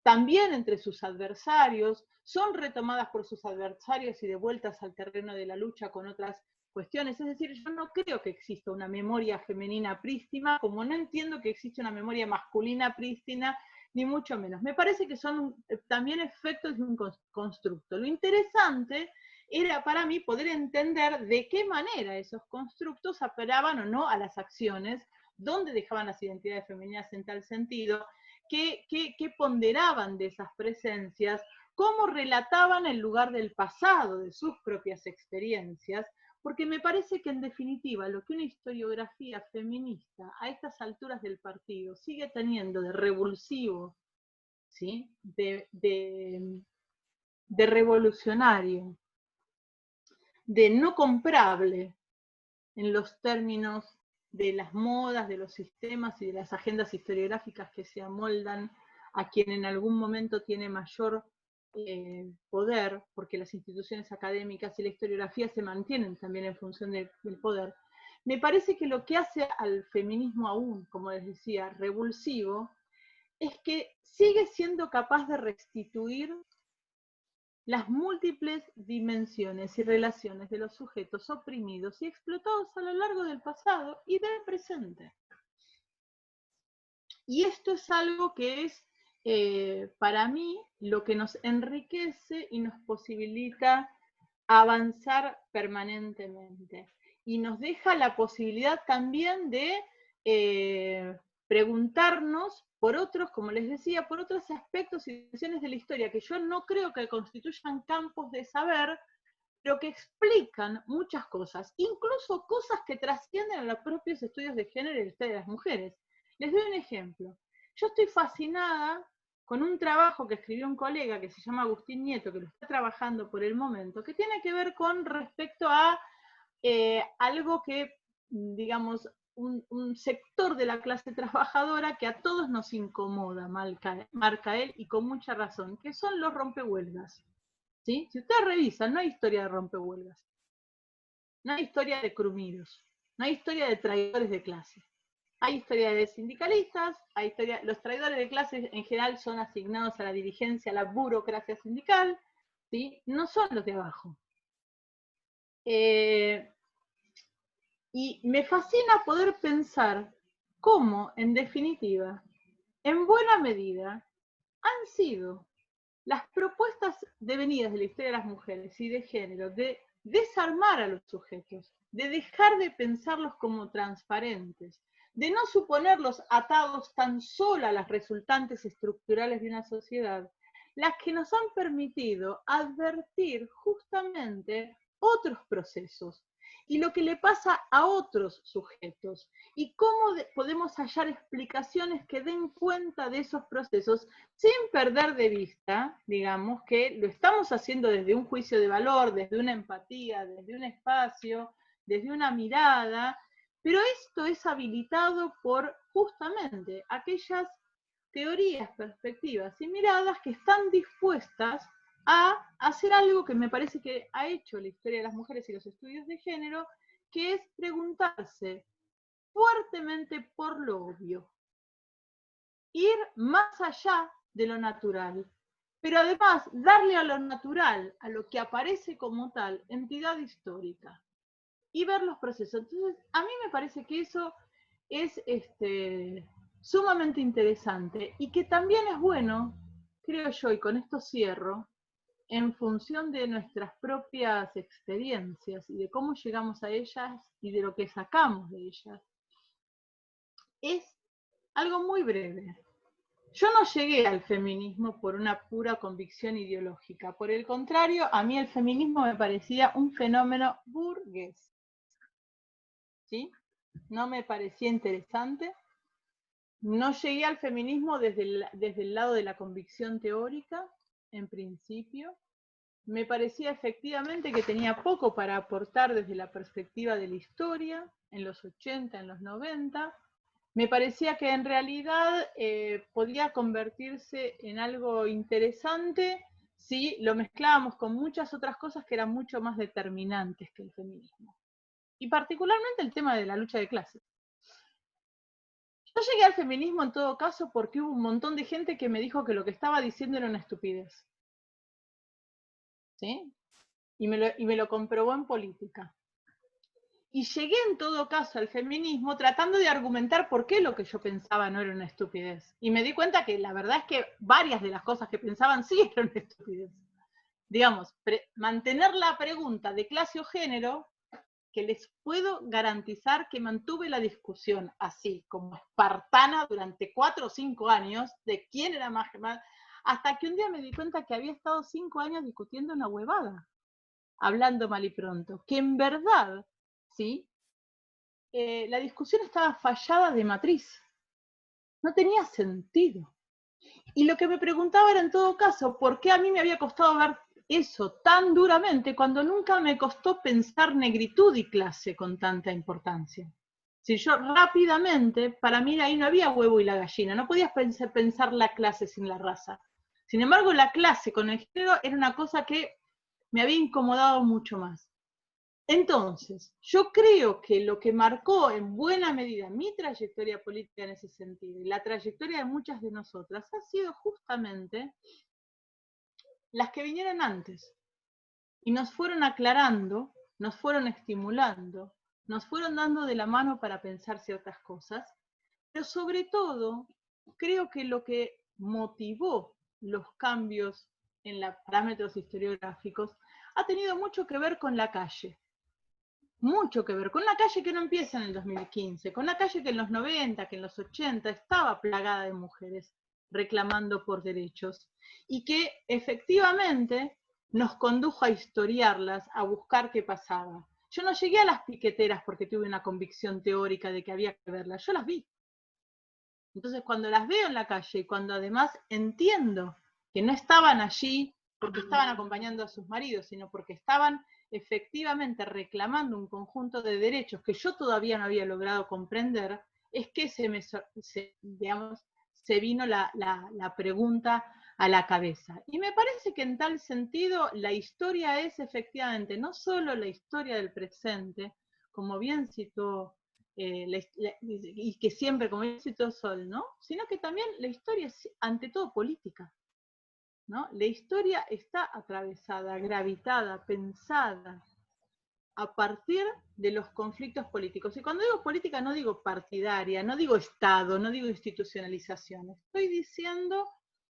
también entre sus adversarios, son retomadas por sus adversarios y devueltas al terreno de la lucha con otras cuestiones. Es decir, yo no creo que exista una memoria femenina prístina, como no entiendo que existe una memoria masculina prístina, ni mucho menos. Me parece que son también efectos de un constructo. Lo interesante era para mí poder entender de qué manera esos constructos apelaban o no a las acciones, dónde dejaban las identidades femeninas en tal sentido, qué ponderaban de esas presencias, cómo relataban el lugar del pasado, de sus propias experiencias, porque me parece que en definitiva lo que una historiografía feminista a estas alturas del partido sigue teniendo de revulsivo, ¿sí? de revolucionario, de no comprable en los términos de las modas, de los sistemas y de las agendas historiográficas que se amoldan a quien en algún momento tiene mayor poder, porque las instituciones académicas y la historiografía se mantienen también en función del poder. Me parece que lo que hace al feminismo aún, como les decía, revulsivo, es que sigue siendo capaz de restituir las múltiples dimensiones y relaciones de los sujetos oprimidos y explotados a lo largo del pasado y del presente. Y esto es algo que es, para mí, lo que nos enriquece y nos posibilita avanzar permanentemente. Y nos deja la posibilidad también de preguntarnos por otros, como les decía, por otros aspectos y situaciones de la historia que yo no creo que constituyan campos de saber, pero que explican muchas cosas, incluso cosas que trascienden a los propios estudios de género y la historia de las mujeres. Les doy un ejemplo. Yo estoy fascinada con un trabajo que escribió un colega que se llama Agustín Nieto, que lo está trabajando por el momento, que tiene que ver con respecto a algo que, digamos, un sector de la clase trabajadora que a todos nos incomoda, marca él, y con mucha razón, que son los rompehuelgas. ¿Sí? Si ustedes revisan, no hay historia de rompehuelgas, no hay historia de crumidos, no hay historia de traidores de clase. Hay historia de sindicalistas, hay historia, los traidores de clase en general son asignados a la dirigencia, a la burocracia sindical, ¿sí? No son los de abajo. Y me fascina poder pensar cómo, en definitiva, en buena medida, han sido las propuestas devenidas de la historia de las mujeres y de género, de desarmar a los sujetos, de dejar de pensarlos como transparentes, de no suponerlos atados tan solo a las resultantes estructurales de una sociedad, las que nos han permitido advertir justamente otros procesos y lo que le pasa a otros sujetos, y cómo podemos hallar explicaciones que den cuenta de esos procesos sin perder de vista, digamos, que lo estamos haciendo desde un juicio de valor, desde una empatía, desde un espacio, desde una mirada, pero esto es habilitado por justamente aquellas teorías, perspectivas y miradas que están dispuestas a hacer algo que me parece que ha hecho la historia de las mujeres y los estudios de género, que es preguntarse fuertemente por lo obvio. Ir más allá de lo natural, pero además darle a lo natural, a lo que aparece como tal, entidad histórica, y ver los procesos. Entonces, a mí me parece que eso es sumamente interesante, y que también es bueno, creo yo, y con esto cierro, en función de nuestras propias experiencias y de cómo llegamos a ellas y de lo que sacamos de ellas. Es algo muy breve. Yo no llegué al feminismo por una pura convicción ideológica. Por el contrario, a mí el feminismo me parecía un fenómeno burgués. ¿Sí? No me parecía interesante. No llegué al feminismo desde el lado de la convicción teórica, en principio. Me parecía efectivamente que tenía poco para aportar desde la perspectiva de la historia, en los 80, en los 90. Me parecía que en realidad podía convertirse en algo interesante si lo mezclábamos con muchas otras cosas que eran mucho más determinantes que el feminismo. Y particularmente el tema de la lucha de clases. Yo llegué al feminismo en todo caso porque hubo un montón de gente que me dijo que lo que estaba diciendo era una estupidez. ¿Sí? Y me lo comprobó en política. Y llegué en todo caso al feminismo tratando de argumentar por qué lo que yo pensaba no era una estupidez. Y me di cuenta que la verdad es que varias de las cosas que pensaban sí eran una estupidez. Digamos, mantener la pregunta de clase o género, que les puedo garantizar que mantuve la discusión así, como espartana, durante 4 o 5 años, de quién era más, hasta que un día me di cuenta que había estado 5 años discutiendo una huevada, hablando mal y pronto, que en verdad, ¿sí? La discusión estaba fallada de matriz. No tenía sentido. Y lo que me preguntaba era en todo caso, ¿por qué a mí me había costado ver eso tan duramente cuando nunca me costó pensar negritud y clase con tanta importancia? Si yo rápidamente, para mí ahí no había huevo y la gallina, no podías pensar la clase sin la raza. Sin embargo, la clase con el género era una cosa que me había incomodado mucho más. Entonces, yo creo que lo que marcó en buena medida mi trayectoria política en ese sentido, y la trayectoria de muchas de nosotras, ha sido justamente las que vinieron antes, y nos fueron aclarando, nos fueron estimulando, nos fueron dando de la mano para pensar ciertas cosas, pero sobre todo, creo que lo que motivó los cambios en los parámetros historiográficos ha tenido mucho que ver con la calle. mucho que ver con una calle que no empieza en el 2015, con una calle que en los 90, que en los 80 estaba plagada de mujeres reclamando por derechos y que efectivamente nos condujo a historiarlas, a buscar qué pasaba. Yo no llegué a las piqueteras porque tuve una convicción teórica de que había que verlas, yo las vi. Entonces cuando las veo en la calle y cuando además entiendo que no estaban allí porque estaban acompañando a sus maridos, sino porque estaban efectivamente reclamando un conjunto de derechos que yo todavía no había logrado comprender, es que se vino la pregunta a la cabeza. Y me parece que en tal sentido la historia es efectivamente no solo la historia del presente, como bien citó, y que siempre, como bien citó Sol, ¿no? Sino que también la historia es ante todo política, ¿no? La historia está atravesada, gravitada, pensada a partir de los conflictos políticos. Y cuando digo política no digo partidaria, no digo Estado, no digo institucionalización. Estoy diciendo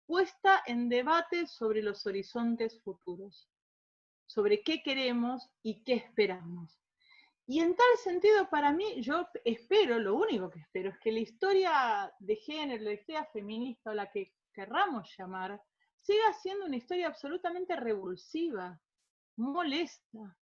puesta en debate sobre los horizontes futuros, sobre qué queremos y qué esperamos. Y en tal sentido, para mí, yo espero, lo único que espero, es que la historia de género, la historia feminista, o la que querramos llamar, siga siendo una historia absolutamente revulsiva, molesta,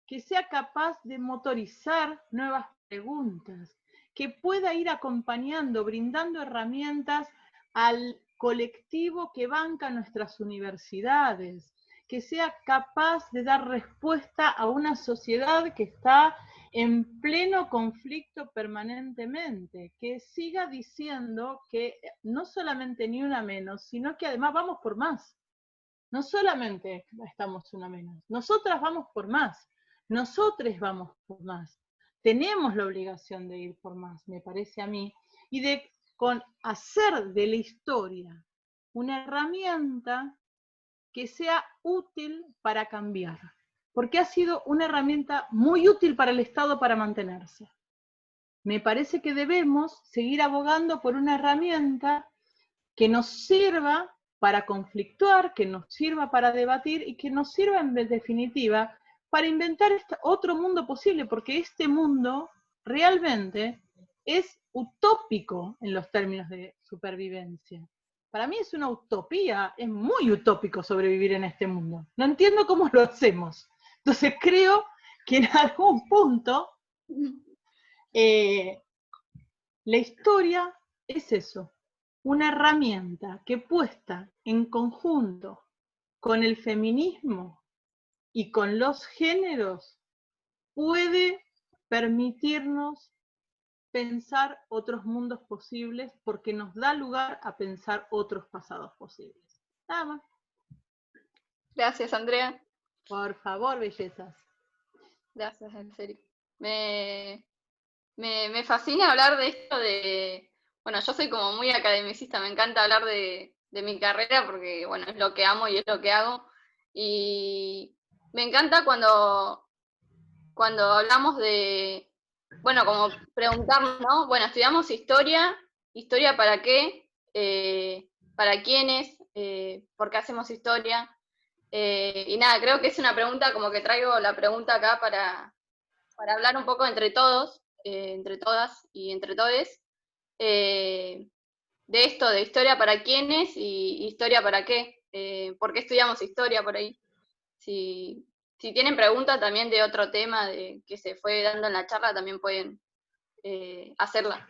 que sea capaz de motorizar nuevas preguntas, que pueda ir acompañando, brindando herramientas al colectivo que banca nuestras universidades, que sea capaz de dar respuesta a una sociedad que está en pleno conflicto permanentemente, que siga diciendo que no solamente ni una menos, sino que además vamos por más. No solamente estamos una menos, nosotras vamos por más, nosotros vamos por más. Tenemos la obligación de ir por más, me parece a mí, y de hacer de la historia una herramienta que sea útil para cambiar, porque ha sido una herramienta muy útil para el Estado para mantenerse. Me parece que debemos seguir abogando por una herramienta que nos sirva para conflictuar, que nos sirva para debatir y que nos sirva en definitiva para inventar otro mundo posible, porque este mundo realmente es utópico en los términos de supervivencia. Para mí es una utopía, es muy utópico sobrevivir en este mundo. No entiendo cómo lo hacemos. Entonces creo que en algún punto la historia es eso, una herramienta que puesta en conjunto con el feminismo y con los géneros puede permitirnos pensar otros mundos posibles porque nos da lugar a pensar otros pasados posibles. Nada más. Gracias, Andrea. Por favor, bellezas. Gracias, en serio. Me fascina hablar de esto bueno, yo soy como muy academicista, me encanta hablar de mi carrera porque, bueno, es lo que amo y es lo que hago. Y me encanta cuando hablamos bueno, como preguntarnos, ¿no? Bueno, estudiamos historia, ¿historia para qué? ¿Para quiénes? ¿Por qué hacemos historia? Y nada, creo que es una pregunta, como que traigo la pregunta acá para hablar un poco entre todos, entre todas y entre todes, de esto, de historia para quiénes y historia para qué. ¿Por qué estudiamos historia por ahí? Si tienen preguntas también de otro tema que se fue dando en la charla, también pueden hacerla.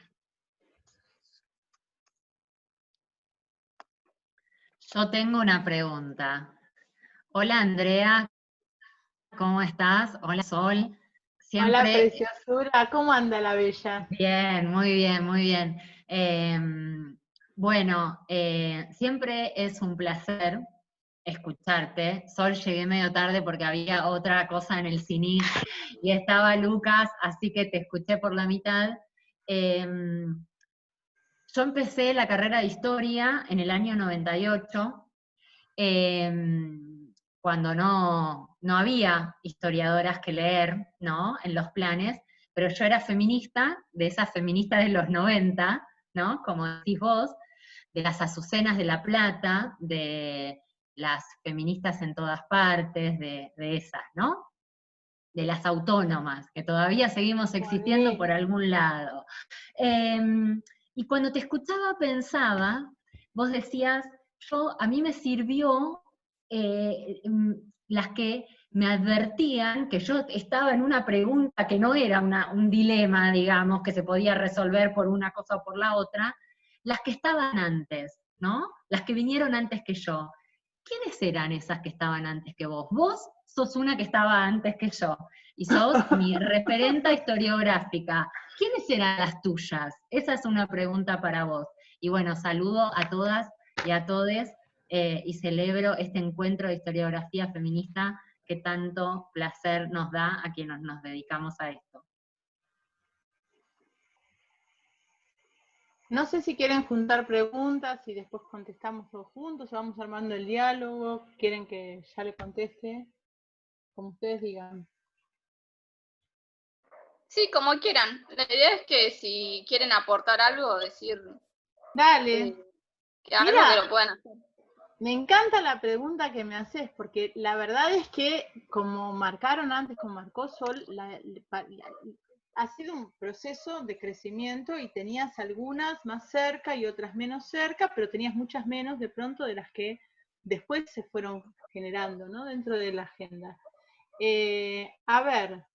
Yo tengo una pregunta. Hola Andrea, ¿cómo estás? Hola Sol. Hola, Siempre, preciosura, ¿cómo anda la bella? bien, muy bien, muy bien. Bueno, siempre es un placer escucharte. Sol, llegué medio tarde porque había otra cosa en el cine y estaba Lucas, así que te escuché por la mitad. Yo empecé la carrera de historia en el año 98, cuando no había historiadoras que leer, ¿no? En los planes, pero yo era feminista, de esas feministas de los 90, ¿no? Como decís vos, de las Azucenas de La Plata, de las feministas en todas partes, de esas, ¿no? de las autónomas, que todavía seguimos existiendo por algún lado. Y cuando te escuchaba pensaba, vos decías, a mí me sirvió las que me advertían que yo estaba en una pregunta que no era un dilema, digamos, que se podía resolver por una cosa o por la otra, las que estaban antes, ¿no? Las que vinieron antes que yo. ¿Quiénes eran esas que estaban antes que vos? Vos sos una que estaba antes que yo, y sos mi referenta historiográfica. ¿Quiénes eran las tuyas? Esa es una pregunta para vos. Y bueno, saludo a todas y a todes, y celebro este encuentro de historiografía feminista que tanto placer nos da a quienes nos dedicamos a esto. No sé si quieren juntar preguntas y después contestamos todos juntos, o vamos armando el diálogo, quieren que ya le conteste, como ustedes digan. Sí, como quieran. La idea es que si quieren aportar algo, decir Dale. que algo Mira, que lo puedan hacer. Me encanta la pregunta que me haces, porque la verdad es que, como marcaron antes, como marcó Sol, ha sido un proceso de crecimiento y tenías algunas más cerca y otras menos cerca, pero tenías muchas menos de pronto de las que después se fueron generando, ¿no? Dentro de la agenda. A ver,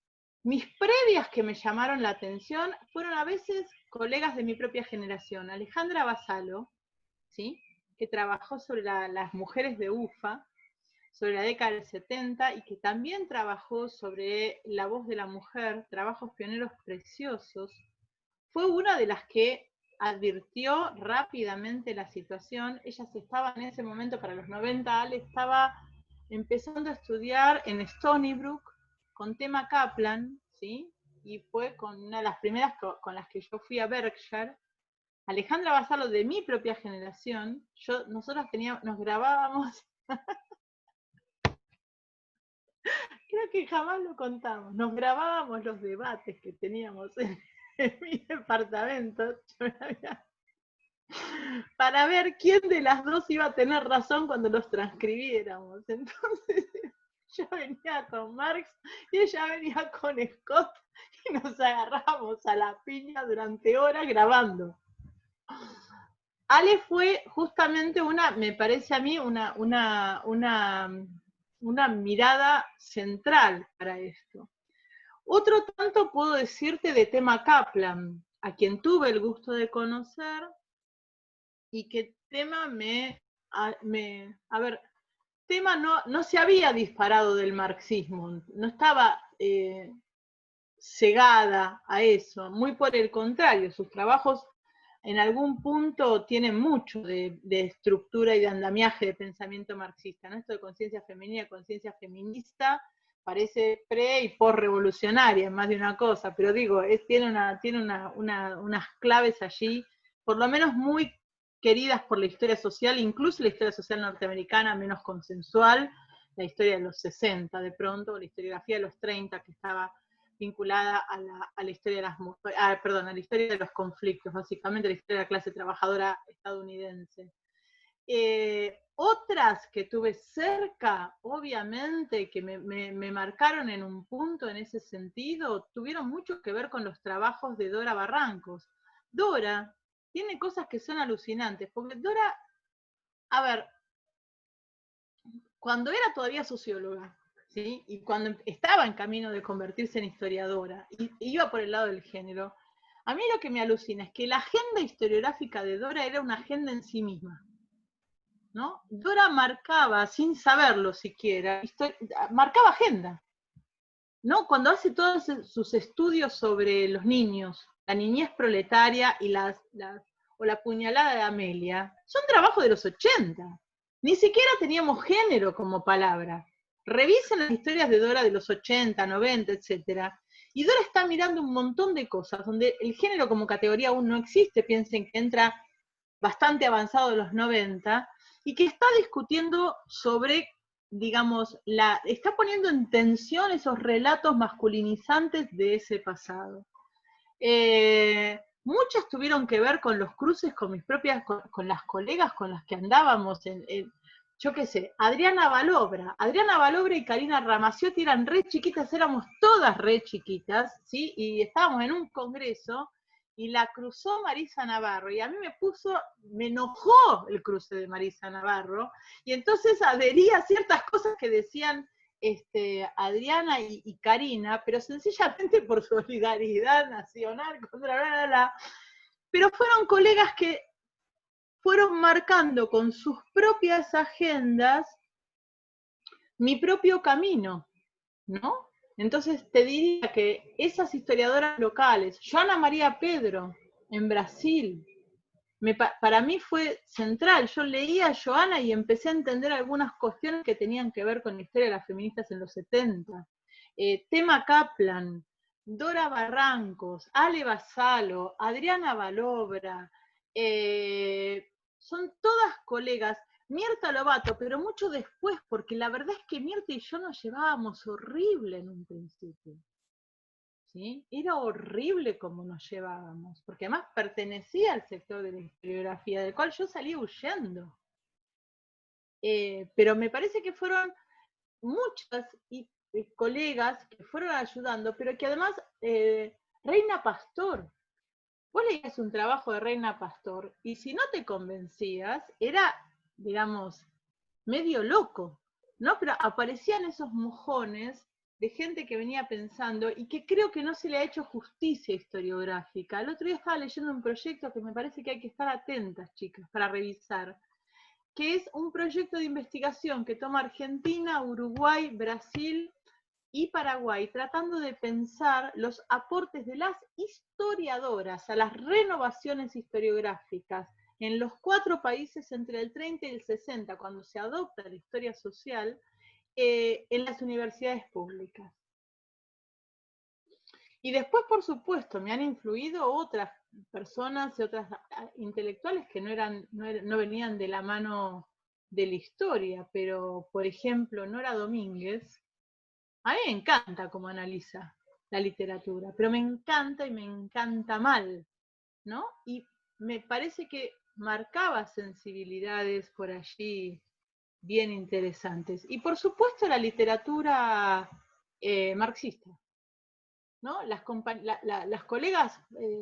mis previas que me llamaron la atención fueron a veces colegas de mi propia generación. Alejandra Basalo, ¿sí?, que trabajó sobre las mujeres de UFA, sobre la década del 70, y que también trabajó sobre la voz de la mujer, trabajos pioneros preciosos. Fue una de las que advirtió rápidamente la situación. Ella estaba en ese momento, para los 90, Ale estaba empezando a estudiar en Stony Brook con Tema Kaplan, ¿sí? Y fue con una de las primeras con las que yo fui a Berkshire. Alejandra Basalo, de mi propia generación, nosotros nos grabábamos, creo que jamás lo contamos, nos grabábamos los debates que teníamos en mi departamento, para ver quién de las dos iba a tener razón cuando los transcribiéramos. Entonces yo venía con Marx y ella venía con Scott y nos agarrábamos a la piña durante horas grabando. Ale fue justamente me parece a mí, una mirada central para esto. Otro tanto puedo decirte de Tema Kaplan, a quien tuve el gusto de conocer, y que Tema Tema no se había disparado del marxismo, no estaba cegada a eso, muy por el contrario, sus trabajos en algún punto tienen mucho de estructura y de andamiaje de pensamiento marxista, ¿no? Esto de conciencia feminista, parece pre- y post-revolucionaria en más de una cosa, pero digo, tiene unas claves allí, por lo menos muy queridas por la historia social, incluso la historia social norteamericana menos consensual, la historia de los 60 de pronto, la historiografía de los 30 que estaba vinculada a la historia de las mujeres, a la historia de los conflictos, básicamente la historia de la clase trabajadora estadounidense. Otras que tuve cerca, obviamente, que me marcaron en un punto en ese sentido, tuvieron mucho que ver con los trabajos de Dora Barrancos. Dora tiene cosas que son alucinantes, porque Dora, a ver, cuando era todavía socióloga, ¿sí?, y cuando estaba en camino de convertirse en historiadora, y iba por el lado del género, a mí lo que me alucina es que la agenda historiográfica de Dora era una agenda en sí misma, ¿no? Dora marcaba, sin saberlo siquiera, marcaba agenda, ¿no? Cuando hace todos sus estudios sobre los niños, la niñez proletaria y o la puñalada de Amelia, son trabajos de los 80. Ni siquiera teníamos género como palabra. Revisen las historias de Dora de los 80, 90, etc. Y Dora está mirando un montón de cosas, donde el género como categoría aún no existe, piensen que entra bastante avanzado de los 90, y que está discutiendo sobre, digamos, está poniendo en tensión esos relatos masculinizantes de ese pasado. Muchas tuvieron que ver con los cruces con mis propias, con las colegas con las que andábamos yo qué sé, Adriana Balobra y Karina Ramaciotti eran re chiquitas, éramos todas re chiquitas, ¿sí? Y estábamos en un congreso, y la cruzó Marisa Navarro, y a mí me enojó el cruce de Marisa Navarro, y entonces adherí a ciertas cosas que decían Adriana y Karina, pero sencillamente por solidaridad nacional, pero fueron colegas que fueron marcando con sus propias agendas mi propio camino, ¿no? Entonces te diría que esas historiadoras locales, Joana María Pedro, en Brasil, para mí fue central. Yo leía a Joana y empecé a entender algunas cuestiones que tenían que ver con la historia de las feministas en los 70. Tema Kaplan, Dora Barrancos, Ale Basalo, Adriana Balobra, son todas colegas. Mirta Lobato, pero mucho después, porque la verdad es que Mirta y yo nos llevábamos horrible en un principio. ¿Sí? Era horrible como nos llevábamos, porque además pertenecía al sector de la historiografía, del cual yo salí huyendo. Pero me parece que fueron muchas colegas que fueron ayudando, pero que además, Reina Pastor, vos leías un trabajo de Reina Pastor, y si no te convencías, era, digamos, medio loco, ¿no? Pero aparecían esos mojones de gente que venía pensando y que creo que no se le ha hecho justicia historiográfica. El otro día estaba leyendo un proyecto que me parece que hay que estar atentas, chicas, para revisar, que es un proyecto de investigación que toma Argentina, Uruguay, Brasil y Paraguay, tratando de pensar los aportes de las historiadoras a las renovaciones historiográficas en los 4 países entre el 30 y el 60, cuando se adopta la historia social, en las universidades públicas. Y después, por supuesto, me han influido otras personas y otras intelectuales que no venían de la mano de la historia, pero, por ejemplo, Nora Domínguez, a mí me encanta cómo analiza la literatura, pero me encanta y me encanta mal, ¿no? Y me parece que marcaba sensibilidades por allí bien interesantes. Y por supuesto la literatura marxista, ¿no? Las colegas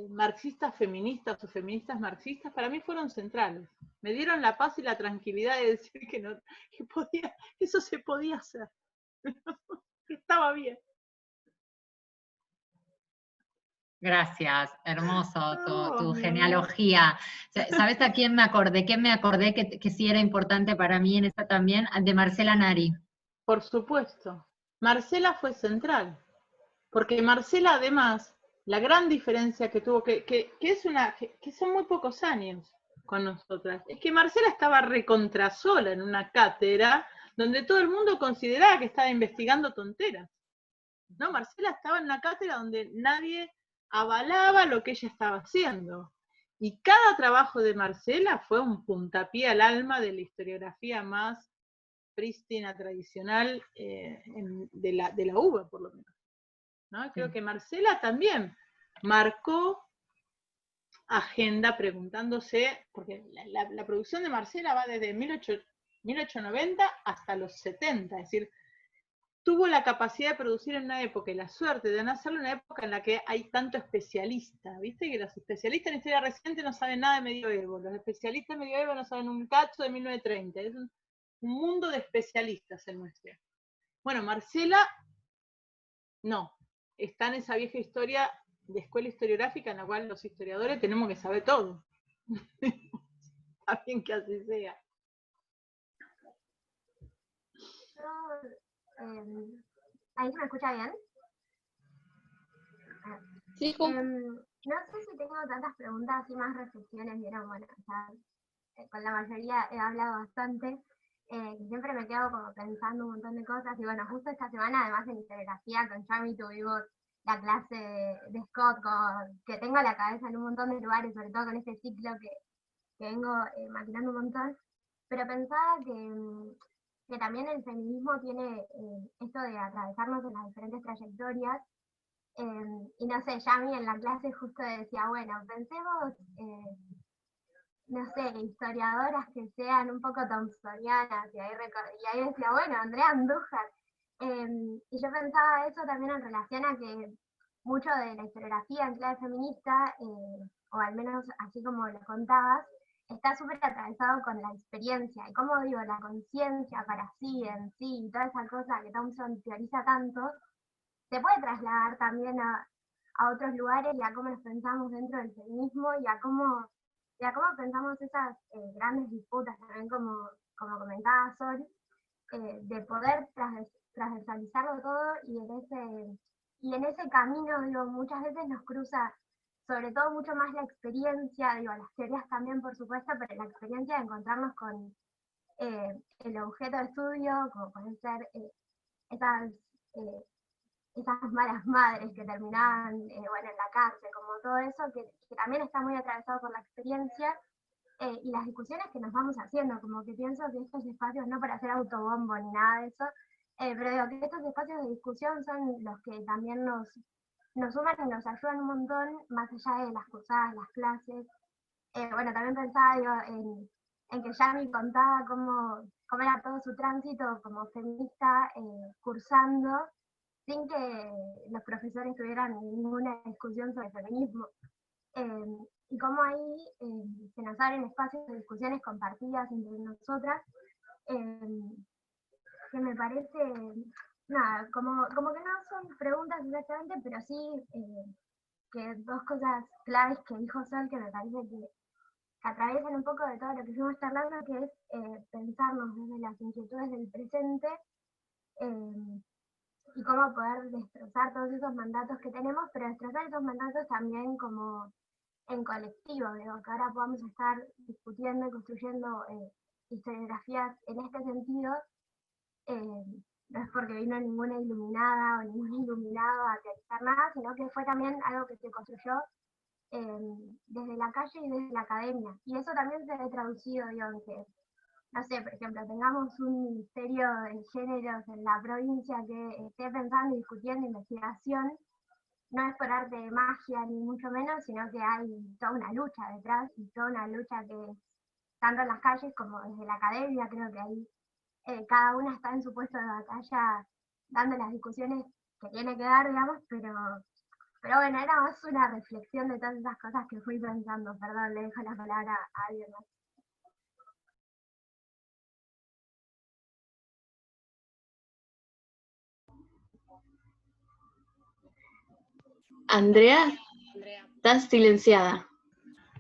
marxistas feministas o feministas marxistas para mí fueron centrales. Me dieron la paz y la tranquilidad de decir que eso se podía hacer. Que estaba bien. Gracias, hermoso tu genealogía. ¿Sabes a quién me acordé? ¿Quién me acordé que sí era importante para mí en esta también? De Marcela Nari. Por supuesto. Marcela fue central. Porque Marcela, además, la gran diferencia que tuvo, que son muy pocos años con nosotras, es que Marcela estaba recontrasola en una cátedra donde todo el mundo consideraba que estaba investigando tonteras. No, Marcela estaba en una cátedra donde nadie avalaba lo que ella estaba haciendo. Y cada trabajo de Marcela fue un puntapié al alma de la historiografía más prístina, tradicional, de la UBA, por lo menos. ¿No? Creo que Marcela también marcó agenda preguntándose, porque la producción de Marcela va desde 1890 hasta los 70, es decir, tuvo la capacidad de producir en una época y la suerte de hacerlo en una época en la que hay tanto especialista, ¿viste? Que los especialistas en historia reciente no saben nada de medioevo, los especialistas en medioevo no saben un cacho de 1930, es un mundo de especialistas el nuestro. Bueno, Marcela, no, está en esa vieja historia de escuela historiográfica en la cual los historiadores tenemos que saber todo. Está bien que así sea. ¿Ahí se me escucha bien? Sí, no sé si tengo tantas preguntas y más reflexiones, vieron, bueno, ya con la mayoría he hablado bastante, siempre me quedo como pensando un montón de cosas, y bueno, justo esta semana además en historiografía con Yami tuvimos la clase de Scott, que tengo la cabeza en un montón de lugares, sobre todo con este ciclo que vengo maquinando un montón, pero pensaba que también el feminismo tiene esto de atravesarnos en las diferentes trayectorias, y no sé, Yami en la clase justo decía, bueno, pensemos no sé, historiadoras que sean un poco thompsonianas, y ahí decía, bueno, Andrea Andújar. Y yo pensaba eso también en relación a que mucho de la historiografía en clave feminista, o al menos así como lo contabas, está súper atravesado con la experiencia, y como digo, la conciencia para sí, en sí, y toda esa cosa que Thompson teoriza tanto, se puede trasladar también a otros lugares y a cómo nos pensamos dentro del feminismo y a cómo pensamos esas grandes disputas también, como comentaba Sol, de poder transversalizarlo todo y en ese camino, digo, muchas veces nos cruza sobre todo mucho más la experiencia, digo, las teorías también por supuesto, pero la experiencia de encontrarnos con el objeto de estudio, como pueden ser esas, eh, esas malas madres que terminaban bueno, en la cárcel, como todo eso, que también está muy atravesado por la experiencia y las discusiones que nos vamos haciendo, como que pienso que estos espacios, no para hacer autobombo ni nada de eso, pero digo que estos espacios de discusión son los que también nos suman y nos ayudan un montón, más allá de las cursadas, las clases. Bueno, también pensaba digo, en que Yami contaba cómo era todo su tránsito como feminista cursando, sin que los profesores tuvieran ninguna discusión sobre feminismo. Y cómo ahí se nos abren espacios de discusiones compartidas entre nosotras, que me parece, nada, como que no son preguntas exactamente, pero sí que dos cosas claves que dijo Sol que me parece que atraviesan un poco de todo lo que fuimos charlando, que es pensarnos desde las inquietudes del presente y cómo poder destrozar todos esos mandatos que tenemos, pero destrozar esos mandatos también como en colectivo, digo, que ahora podamos estar discutiendo y construyendo historiografías en este sentido, no es porque vino ninguna iluminada o ningún iluminado a teorizar nada, sino que fue también algo que se construyó desde la calle y desde la academia. Y eso también se ha traducido, digo, en que, no sé, por ejemplo, tengamos un ministerio de géneros en la provincia que esté pensando y discutiendo investigación, no es por arte de magia ni mucho menos, sino que hay toda una lucha detrás y toda una lucha que tanto en las calles como desde la academia, creo que ahí cada una está en su puesto de batalla dando las discusiones que tiene que dar, digamos, pero bueno, era más una reflexión de todas esas cosas que fui pensando. Perdón, le dejo la palabra a alguien más. Andrea, Andrea. estás silenciada.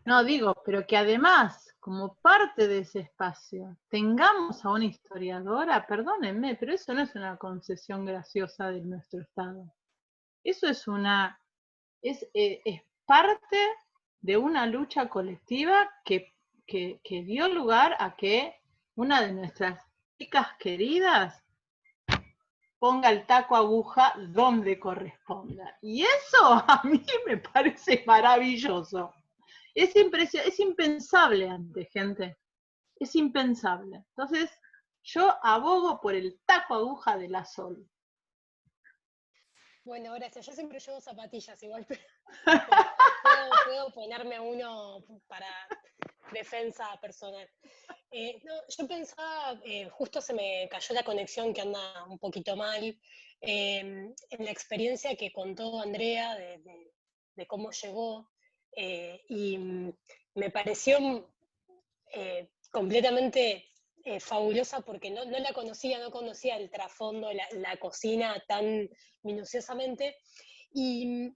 No, digo, pero que además, como parte de ese espacio, tengamos a una historiadora, perdónenme, pero eso no es una concesión graciosa de nuestro Estado. Eso es es parte de una lucha colectiva que dio lugar a que una de nuestras chicas queridas ponga el taco aguja donde corresponda. Y eso a mí me parece maravilloso. Es impensable antes, gente. Es impensable. Entonces, yo abogo por el taco aguja de la Sol. Bueno, gracias. Yo siempre llevo zapatillas igual, pero puedo ponerme uno para defensa personal. No, yo pensaba, justo se me cayó la conexión que anda un poquito mal, en la experiencia que contó Andrea de cómo llegó, y me pareció completamente fabulosa porque no la conocía, no conocía el trasfondo, la cocina tan minuciosamente. Y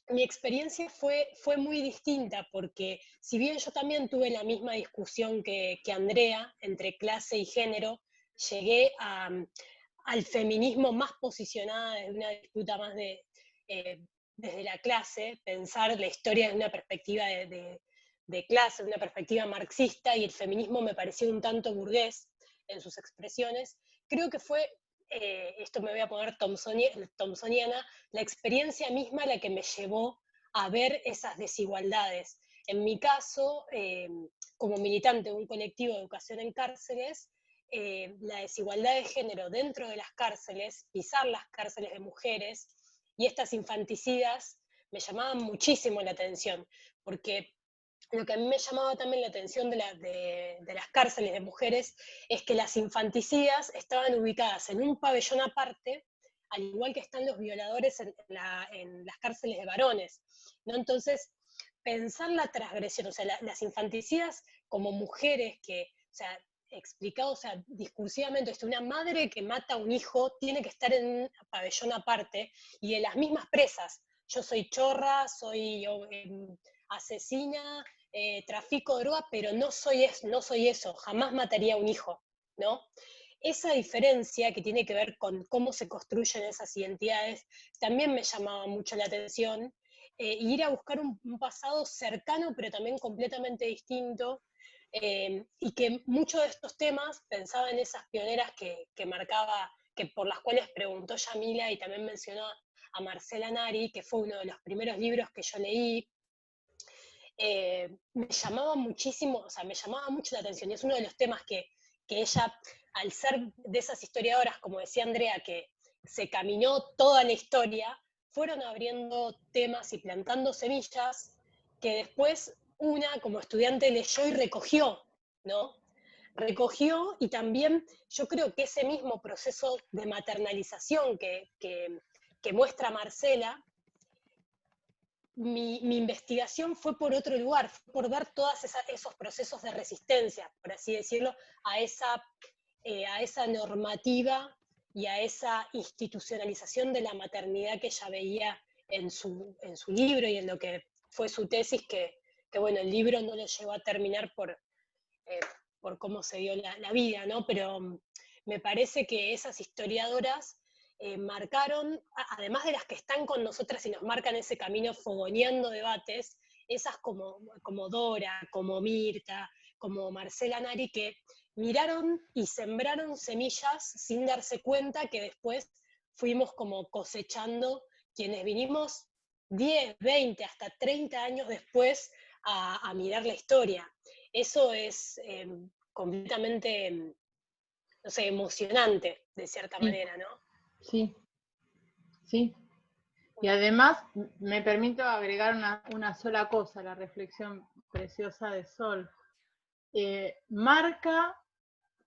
mi experiencia fue muy distinta porque si bien yo también tuve la misma discusión que Andrea entre clase y género, llegué al feminismo más posicionada desde una disputa más desde la clase, pensar la historia desde una perspectiva de clase, de una perspectiva marxista, y el feminismo me pareció un tanto burgués en sus expresiones. Creo que fue, esto me voy a poner thompsoniana, la experiencia misma la que me llevó a ver esas desigualdades. En mi caso, como militante de un colectivo de educación en cárceles, la desigualdad de género dentro de las cárceles, pisar las cárceles de mujeres y estas infanticidas me llamaban muchísimo la atención, porque lo que a mí me llamaba también la atención de las cárceles de mujeres es que las infanticidas estaban ubicadas en un pabellón aparte, al igual que están los violadores en las cárceles de varones, ¿no? Entonces, pensar la transgresión, o sea, las infanticidas como mujeres que, o sea, explicado, o sea, discursivamente, una madre que mata a un hijo tiene que estar en un pabellón aparte, y de las mismas presas, yo soy chorra, soy asesina, trafico de droga, pero no soy eso, jamás mataría a un hijo, ¿no? Esa diferencia que tiene que ver con cómo se construyen esas identidades también me llamaba mucho la atención, ir a buscar un pasado cercano, pero también completamente distinto, y que muchos de estos temas pensaba en esas pioneras que marcaba, que por las cuales preguntó Yamila y también mencionó a Marcela Nari, que fue uno de los primeros libros que yo leí. Me llamaba muchísimo, o sea, me llamaba mucho la atención, y es uno de los temas que ella, al ser de esas historiadoras, como decía Andrea, que se caminó toda la historia, fueron abriendo temas y plantando semillas que después una, como estudiante, leyó y recogió, ¿no? Recogió, y también yo creo que ese mismo proceso de maternalización que muestra Marcela, mi investigación fue por otro lugar, fue por ver todos esos procesos de resistencia, por así decirlo, a esa normativa y a esa institucionalización de la maternidad que ella veía en su libro y en lo que fue su tesis, que bueno, el libro no lo llegó a terminar por cómo se dio la vida, ¿no? Pero me parece que esas historiadoras marcaron, además de las que están con nosotras y nos marcan ese camino fogoneando debates, esas como Dora, como Mirta, como Marcela Nari, que miraron y sembraron semillas sin darse cuenta, que después fuimos como cosechando quienes vinimos 10, 20, hasta 30 años después a mirar la historia. Eso es completamente, no sé, emocionante, de cierta Sí, manera, ¿no? sí, sí. Y además me permito agregar una sola cosa, la reflexión preciosa de Sol. Marca,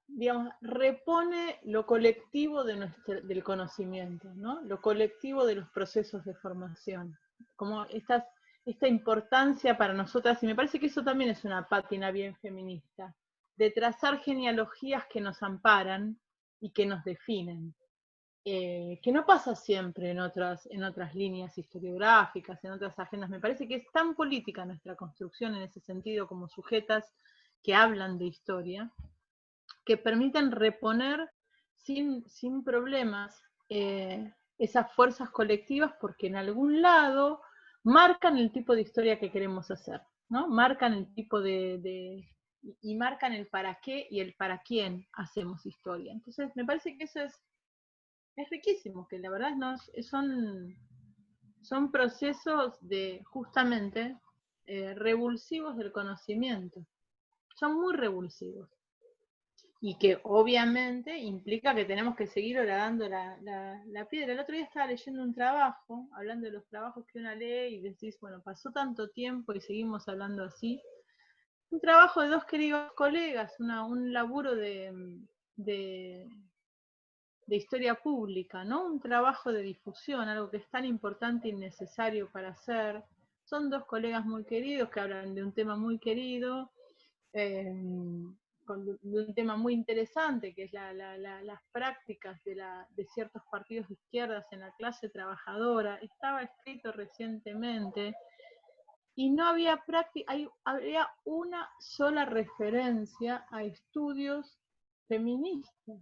digamos, repone lo colectivo del conocimiento, ¿no? Lo colectivo de los procesos de formación. Como esta importancia para nosotras, y me parece que eso también es una pátina bien feminista, de trazar genealogías que nos amparan y que nos definen. Que no pasa siempre en otras líneas historiográficas, en otras agendas. Me parece que es tan política nuestra construcción en ese sentido, como sujetas que hablan de historia, que permiten reponer sin problemas esas fuerzas colectivas, porque en algún lado marcan el tipo de historia que queremos hacer, ¿no? Marcan el tipo y marcan el para qué y el para quién hacemos historia. Entonces, me parece que eso es riquísimo, que la verdad son procesos de justamente revulsivos del conocimiento. Son muy revulsivos. Y que obviamente implica que tenemos que seguir horadando la piedra. El otro día estaba leyendo un trabajo, hablando de los trabajos que uno lee y decís, bueno, pasó tanto tiempo y seguimos hablando así. Un trabajo de dos queridos colegas, un laburo de historia pública, ¿no? Un trabajo de difusión, algo que es tan importante y necesario para hacer. Son dos colegas muy queridos que hablan de un tema muy querido, de un tema muy interesante, que es las prácticas de ciertos partidos de izquierdas en la clase trabajadora. Estaba escrito recientemente y no había práctica, había una sola referencia a estudios feministas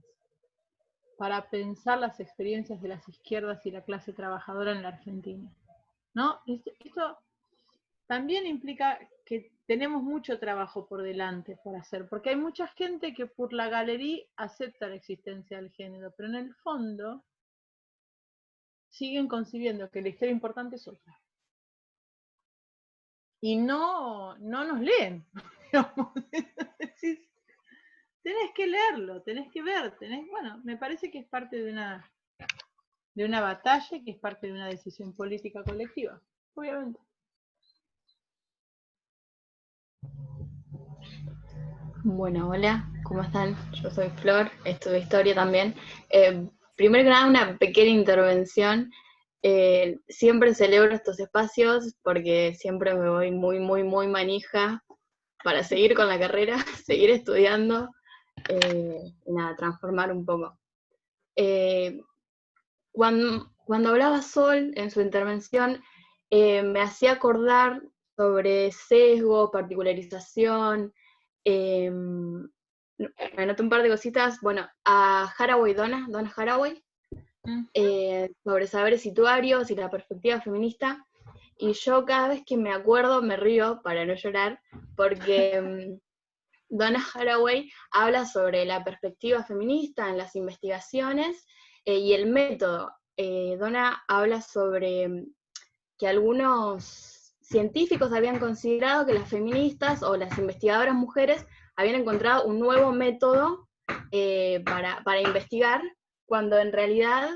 para pensar las experiencias de las izquierdas y la clase trabajadora en la Argentina, ¿no? Esto también implica que tenemos mucho trabajo por delante por hacer, porque hay mucha gente que por la galería acepta la existencia del género, pero en el fondo siguen concibiendo que la historia importante es otra. Y no nos leen. Tenés que leerlo, tenés que ver, bueno, me parece que es parte de una batalla, que es parte de una decisión política colectiva, obviamente. Bueno, hola, ¿cómo están? Yo soy Flor, estudio historia también. Primero que nada, una pequeña intervención. Siempre celebro estos espacios porque siempre me voy muy, muy, muy manija para seguir con la carrera, seguir estudiando, y nada, transformar un poco. Cuando hablaba Sol en su intervención, me hacía acordar sobre sesgo, particularización, me anoté un par de cositas, bueno, a Haraway Donna Haraway, sobre saberes situarios y la perspectiva feminista, y yo cada vez que me acuerdo me río para no llorar, porque Donna Haraway habla sobre la perspectiva feminista en las investigaciones y el método. Donna habla sobre que algunos científicos habían considerado que las feministas o las investigadoras mujeres habían encontrado un nuevo método para investigar, cuando en realidad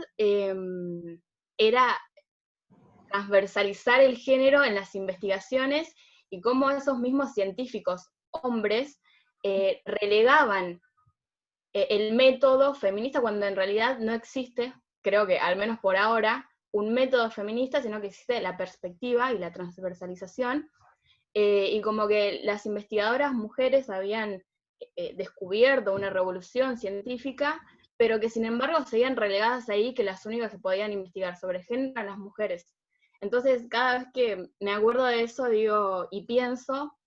era transversalizar el género en las investigaciones y cómo esos mismos científicos hombres relegaban el método feminista cuando en realidad no existe, creo que al menos por ahora, un método feminista, sino que existe la perspectiva y la transversalización, y como que las investigadoras mujeres habían descubierto una revolución científica, pero que sin embargo seguían relegadas ahí, que las únicas que podían investigar sobre género eran las mujeres. Entonces, cada vez que me acuerdo de eso, digo, y pienso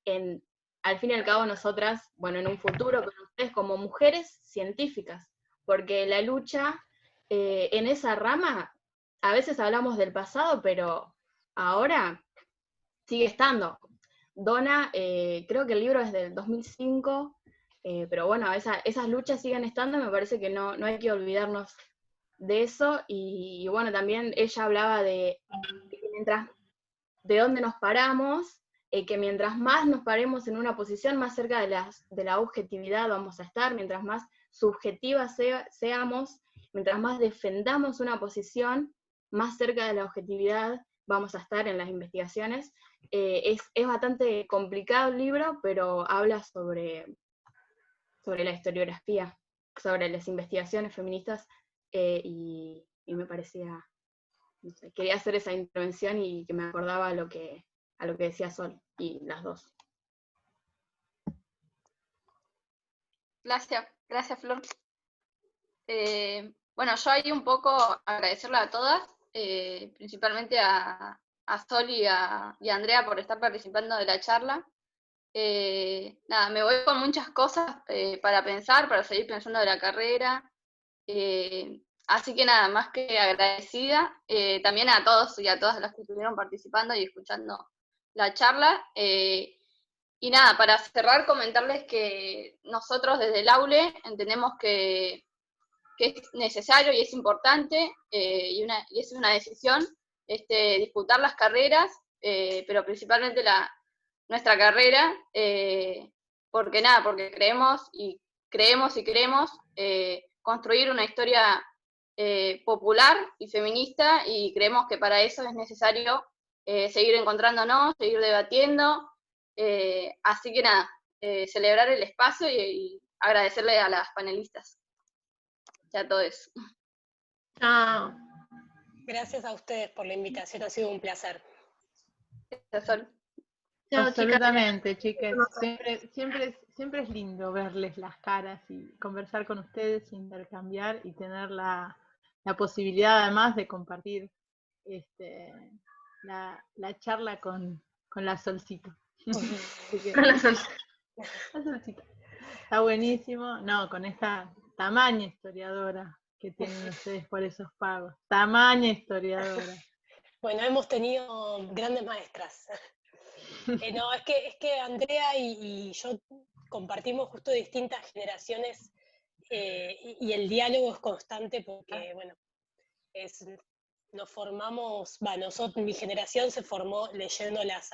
en, al fin y al cabo, nosotras, bueno, en un futuro, con ustedes como mujeres científicas, porque la lucha en esa rama, a veces hablamos del pasado, pero ahora sigue estando. Donna, creo que el libro es del 2005, pero bueno, esas luchas siguen estando, y me parece que no hay que olvidarnos de eso, y bueno, también ella hablaba de dónde nos paramos, que mientras más nos paremos en una posición, más cerca de la objetividad vamos a estar, mientras más subjetivas seamos, mientras más defendamos una posición, más cerca de la objetividad vamos a estar en las investigaciones. Es bastante complicado el libro, pero habla sobre la historiografía, sobre las investigaciones feministas, y me parecía, no sé, quería hacer esa intervención y que me acordaba a lo que decía Sol, y las dos. Gracias Flor. Bueno, yo ahí un poco agradecerle a todas, principalmente a Sol y a Andrea por estar participando de la charla. Nada, me voy con muchas cosas para pensar, para seguir pensando de la carrera. Así que nada, más que agradecida, también a todos y a todas las que estuvieron participando y escuchando la charla. Y nada, para cerrar, comentarles que nosotros desde el Aule entendemos que es necesario y es importante, y es una decisión, disputar las carreras, pero principalmente nuestra carrera, porque creemos y queremos construir una historia popular y feminista, y creemos que para eso es necesario seguir encontrándonos, seguir debatiendo, así que nada, celebrar el espacio y agradecerle a las panelistas. Ya todo eso. Chao. Gracias a ustedes por la invitación, ha sido un placer. Gracias, Sol. Chao, Absolutamente, chicas. Siempre es lindo verles las caras y conversar con ustedes, intercambiar y tener la posibilidad además de compartir la charla con la Solcita. Con la Sol. La Solcita. Está buenísimo. No, con esta tamaña historiadora que tienen ustedes por esos pagos. Tamaña historiadora. Bueno, hemos tenido grandes maestras. No, es que Andrea y yo compartimos justo distintas generaciones, y el diálogo es constante porque, bueno, nos formamos, mi generación se formó leyéndolas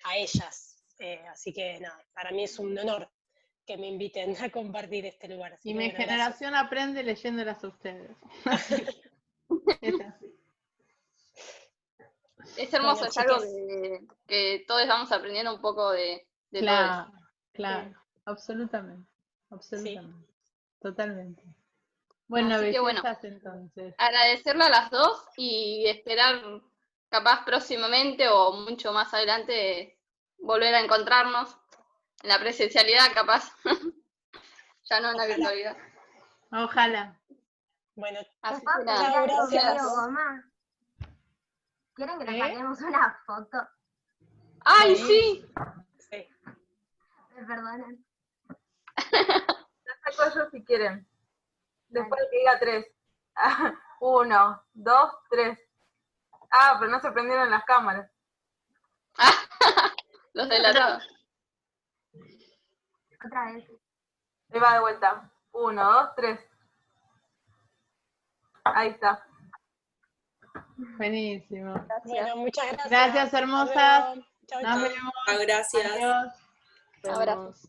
a ellas, así que nada, para mí es un honor que me inviten a compartir este lugar. Y mi generación aprende leyéndolas a ustedes. Es así. Es hermoso, Bueno, es algo chicas, que todos vamos aprendiendo un poco de de Claro, todos. claro, absolutamente, absolutamente, totalmente. Bueno, Así que bueno, bellezas entonces. agradecerle a las dos y esperar capaz próximamente o mucho más adelante volver a encontrarnos en la presencialidad capaz, ya no en la Ojalá. virtualidad. Ojalá. Bueno, Así ¿Les puedo que pedir nada, algo gracias. medio goma? ¿Quieren que nos saquemos una foto? ¡Ay, Sí. sí! Sí. Me perdonan. La saco yo si quieren. Después Dale. de que diga 3. 1, 2, 3. Ah, pero no se prendieron las cámaras. Los delatados. Otra vez. Ahí va de vuelta. 1, 2, 3. Ahí está. Buenísimo. Bueno, muchas gracias. Gracias, Hasta hermosas. luego. Chau, Nos chau. vemos. Gracias. Adiós. Abrazo.